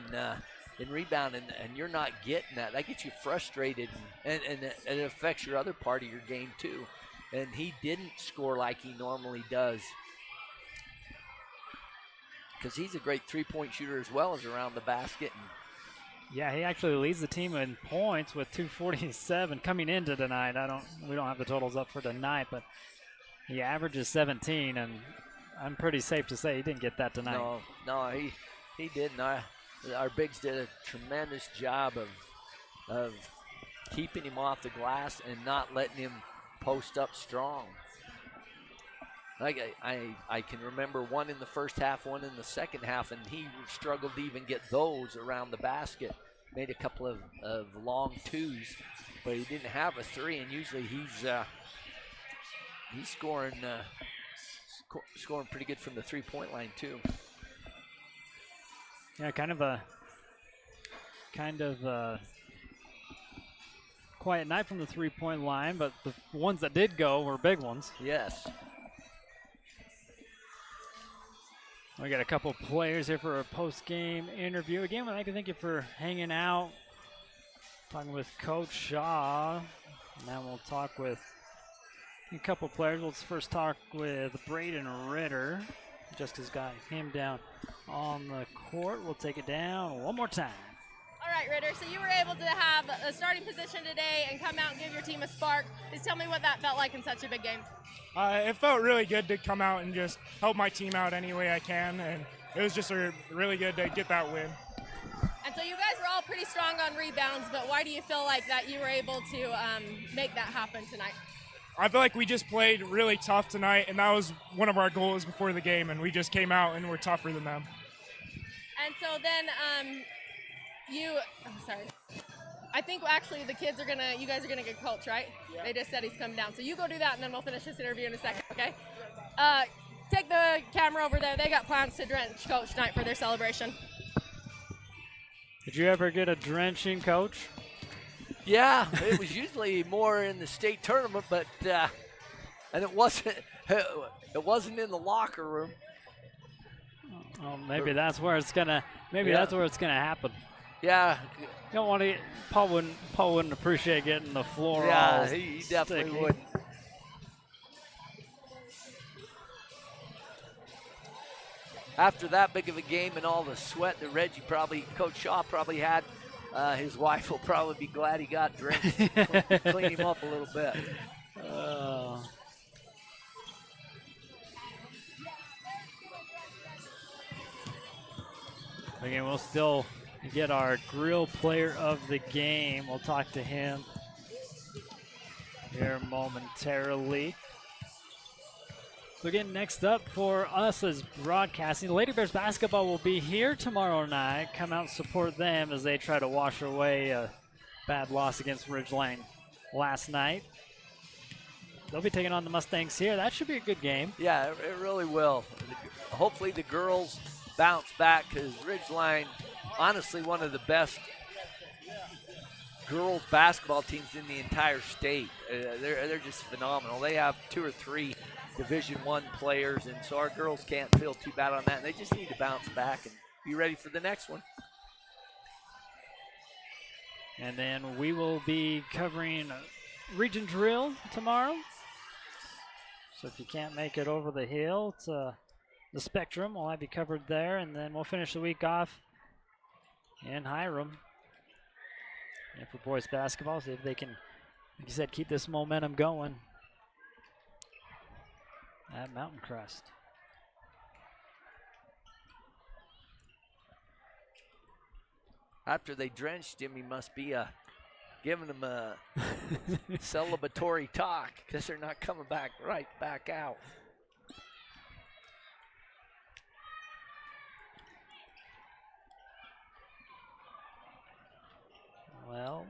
and rebound and you're not getting that gets you frustrated and it affects your other part of your game too. And he didn't score like he normally does, because he's a great three-point shooter as well as around the basket. Yeah, he actually leads the team in points with 247 coming into tonight. We don't have the totals up for tonight, but he averages 17, and I'm pretty safe to say he didn't get that tonight. No, he didn't. Our bigs did a tremendous job of keeping him off the glass and not letting him post up strong. Like I can remember one in the first half, one in the second half, and he struggled to even get those around the basket. Made a couple of long twos, but he didn't have a three, and usually he's scoring pretty good from the three-point line too. Yeah, kind of a quiet night from the three-point line, but the ones that did go were big ones. Yes. We got a couple players here for a post-game interview. Again, I'd like to thank you for hanging out, talking with Coach Shaw. Now we'll talk with a couple players. Let's first talk with Braden Ritter. Jessica's got him down on the court. We'll take it down one more time. All right, Ritter, so you were able to have a starting position today and come out and give your team a spark. Just tell me what that felt like in such a big game. It felt really good to come out and just help my team out any way I can, and it was just really good to get that win. And so you guys were all pretty strong on rebounds, but why do you feel like that you were able to make that happen tonight? I feel like we just played really tough tonight, and that was one of our goals before the game, and we just came out and were tougher than them. And so then I think actually you guys are gonna get coach, right? Yeah. They just said he's coming down. So you go do that, and then we'll finish this interview in a second, okay? Take the camera over there. They got plans to drench Coach tonight for their celebration. Did you ever get a drenching, Coach? Yeah, it was usually more in the state tournament, but and it wasn't in the locker room. Well, maybe that's where it's gonna happen. Yeah. You don't want to. Paul wouldn't appreciate getting the floor. Yeah, all he definitely sticky. wouldn't. after that big of a game and all the sweat that Coach Shaw probably had, his wife will probably be glad he got drenched. Clean him up a little bit. Again, we'll still get our grill player of the game. We'll talk to him here momentarily. So again, next up for us is broadcasting. Lady Bears basketball will be here tomorrow night. Come out and support them as they try to wash away a bad loss against Ridgeline last night. They'll be taking on the Mustangs here. That should be a good game. Yeah, it really will. Hopefully the girls bounce back, because Ridgeline, honestly, one of the best girls basketball teams in the entire state. They're just phenomenal. They have 2 or 3 Division I players, and so our girls can't feel too bad on that. And they just need to bounce back and be ready for the next one. And then we will be covering Region Drill tomorrow. So if you can't make it over the hill to the Spectrum, we'll have you covered there. And then we'll finish the week off in Hiram. And for boys basketball, see if they can, like you said, keep this momentum going at Mountain Crest. After they drenched him, he must be giving him a celebratory talk, because they're not coming right back out. Well,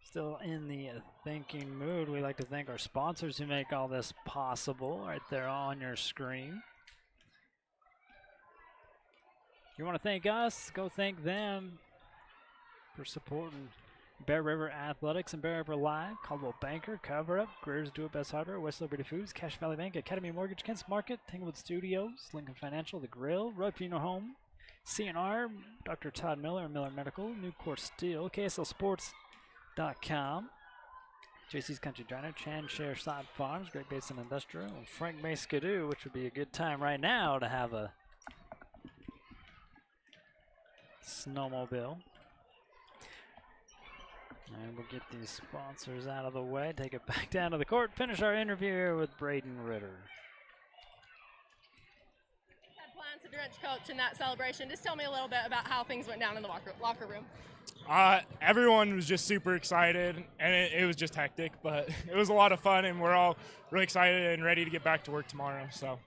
still in the thinking mood. We like to thank our sponsors who make all this possible right there on your screen. If you want to thank us, go thank them for supporting Bear River Athletics and Bear River Live, Caldwell Banker, Cover Up, Greer's Do It Best Hardware, West Liberty Foods, Cache Valley Bank, Academy Mortgage, Kent's Market, Tanglewood Studios, Lincoln Financial, The Grill, Road Funeral Home, CNR, Dr. Todd Miller, Miller Medical, Newport Steel, KSLSports.com, JC's Country Diner, Chan Share Sod Farms, Great Basin Industrial, and Frank May Skidoo, which would be a good time right now to have a snowmobile. And we'll get these sponsors out of the way, take it back down to the court, finish our interview here with Braden Ritter. Had plans to drench Coach in that celebration. Just tell me a little bit about how things went down in the locker room. Everyone was just super excited, and it was just hectic, but it was a lot of fun, and we're all really excited and ready to get back to work tomorrow. And so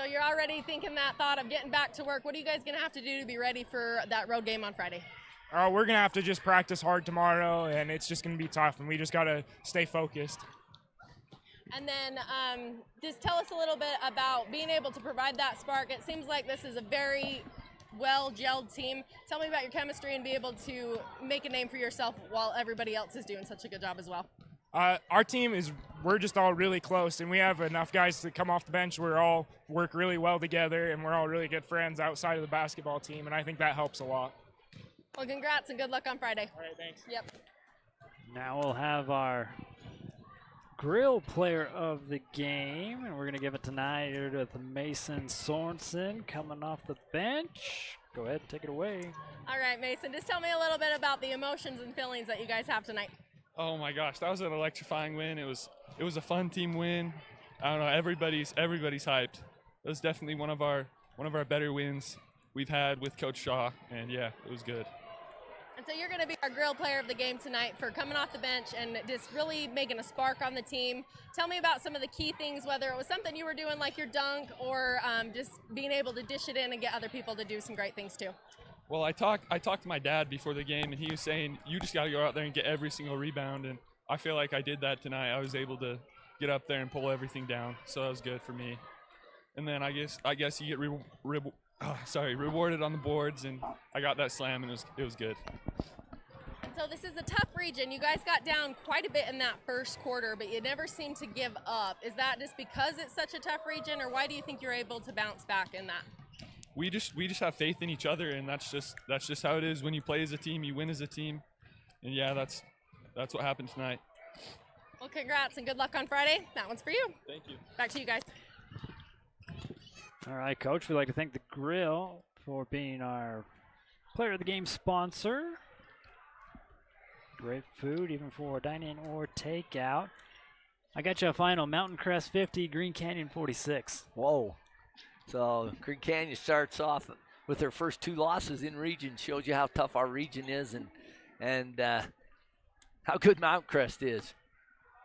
you're already thinking that thought of getting back to work. What are you guys going to have to do to be ready for that road game on Friday? We're going to have to just practice hard tomorrow, and it's just going to be tough, and we just got to stay focused. And then just tell us a little bit about being able to provide that spark. It seems like this is a very well-gelled team. Tell me about your chemistry and be able to make a name for yourself while everybody else is doing such a good job as well. Our team we're just all really close, and we have enough guys to come off the bench. We're all work really well together, and we're all really good friends outside of the basketball team, and I think that helps a lot. Well, congrats and good luck on Friday. All right, thanks. Yep. Now we'll have our grill player of the game, and we're going to give it tonight here to Mason Sorensen coming off the bench. Go ahead, take it away. All right, Mason, just tell me a little bit about the emotions and feelings that you guys have tonight. Oh my gosh, that was an electrifying win. It was a fun team win. I don't know, everybody's hyped. It was definitely one of our better wins we've had with Coach Shaw, and yeah, it was good. And so you're going to be our grill player of the game tonight for coming off the bench and just really making a spark on the team. Tell me about some of the key things, whether it was something you were doing like your dunk or just being able to dish it in and get other people to do some great things too. Well, I talked to my dad before the game, and he was saying, you just got to go out there and get every single rebound, and I feel like I did that tonight. I was able to get up there and pull everything down, so that was good for me. And then I guess you get rewarded on the boards, and I got that slam, and it was good. So this is a tough region. You guys got down quite a bit in that first quarter, but you never seem to give up. Is that just because it's such a tough region, or why do you think you're able to bounce back in that? We just have faith in each other, and that's just how it is. When you play as a team, you win as a team, and yeah, that's what happened tonight. Well, congrats and good luck on Friday. That one's for you. Thank you. Back to you guys. All right, Coach, we'd like to thank the Grill for being our player of the game sponsor. Great food, even for dine-in or takeout. I got you a final Mountain Crest 50, Green Canyon 46. Whoa. So Green Canyon starts off with their first 2 losses in region. Shows you how tough our region is and how good Mountain Crest is.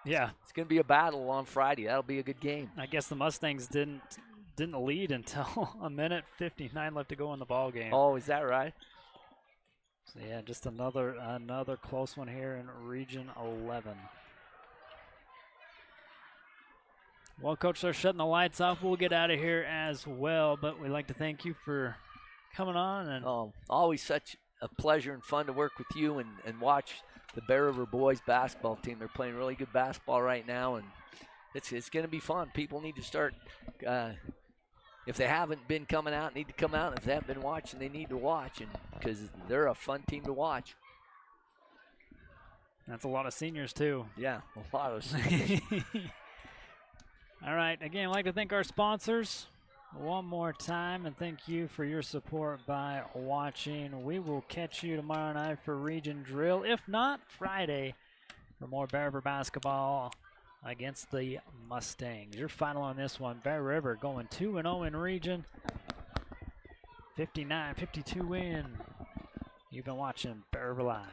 Yeah. It's going to be a battle on Friday. That'll be a good game. I guess the Mustangs didn't lead until a minute 59 left to go in the ball game. Oh, is that right? So yeah, just another close one here in Region 11. Well, Coach, they're shutting the lights off. We'll get out of here as well, but we'd like to thank you for coming on. And always such a pleasure and fun to work with you and watch the Bear River boys basketball team. They're playing really good basketball right now, and it's going to be fun. People need to start, if they haven't been coming out, need to come out. If they haven't been watching, they need to watch, and because they're a fun team to watch. That's a lot of seniors, too. Yeah, a lot of seniors. All right, again, I'd like to thank our sponsors one more time, and thank you for your support by watching. We will catch you tomorrow night for Region Drill, if not Friday, for more Bear River basketball against the Mustangs. Your final on this one, Bear River going 2-0 in Region, 59-52 win. You've been watching Bear River Live.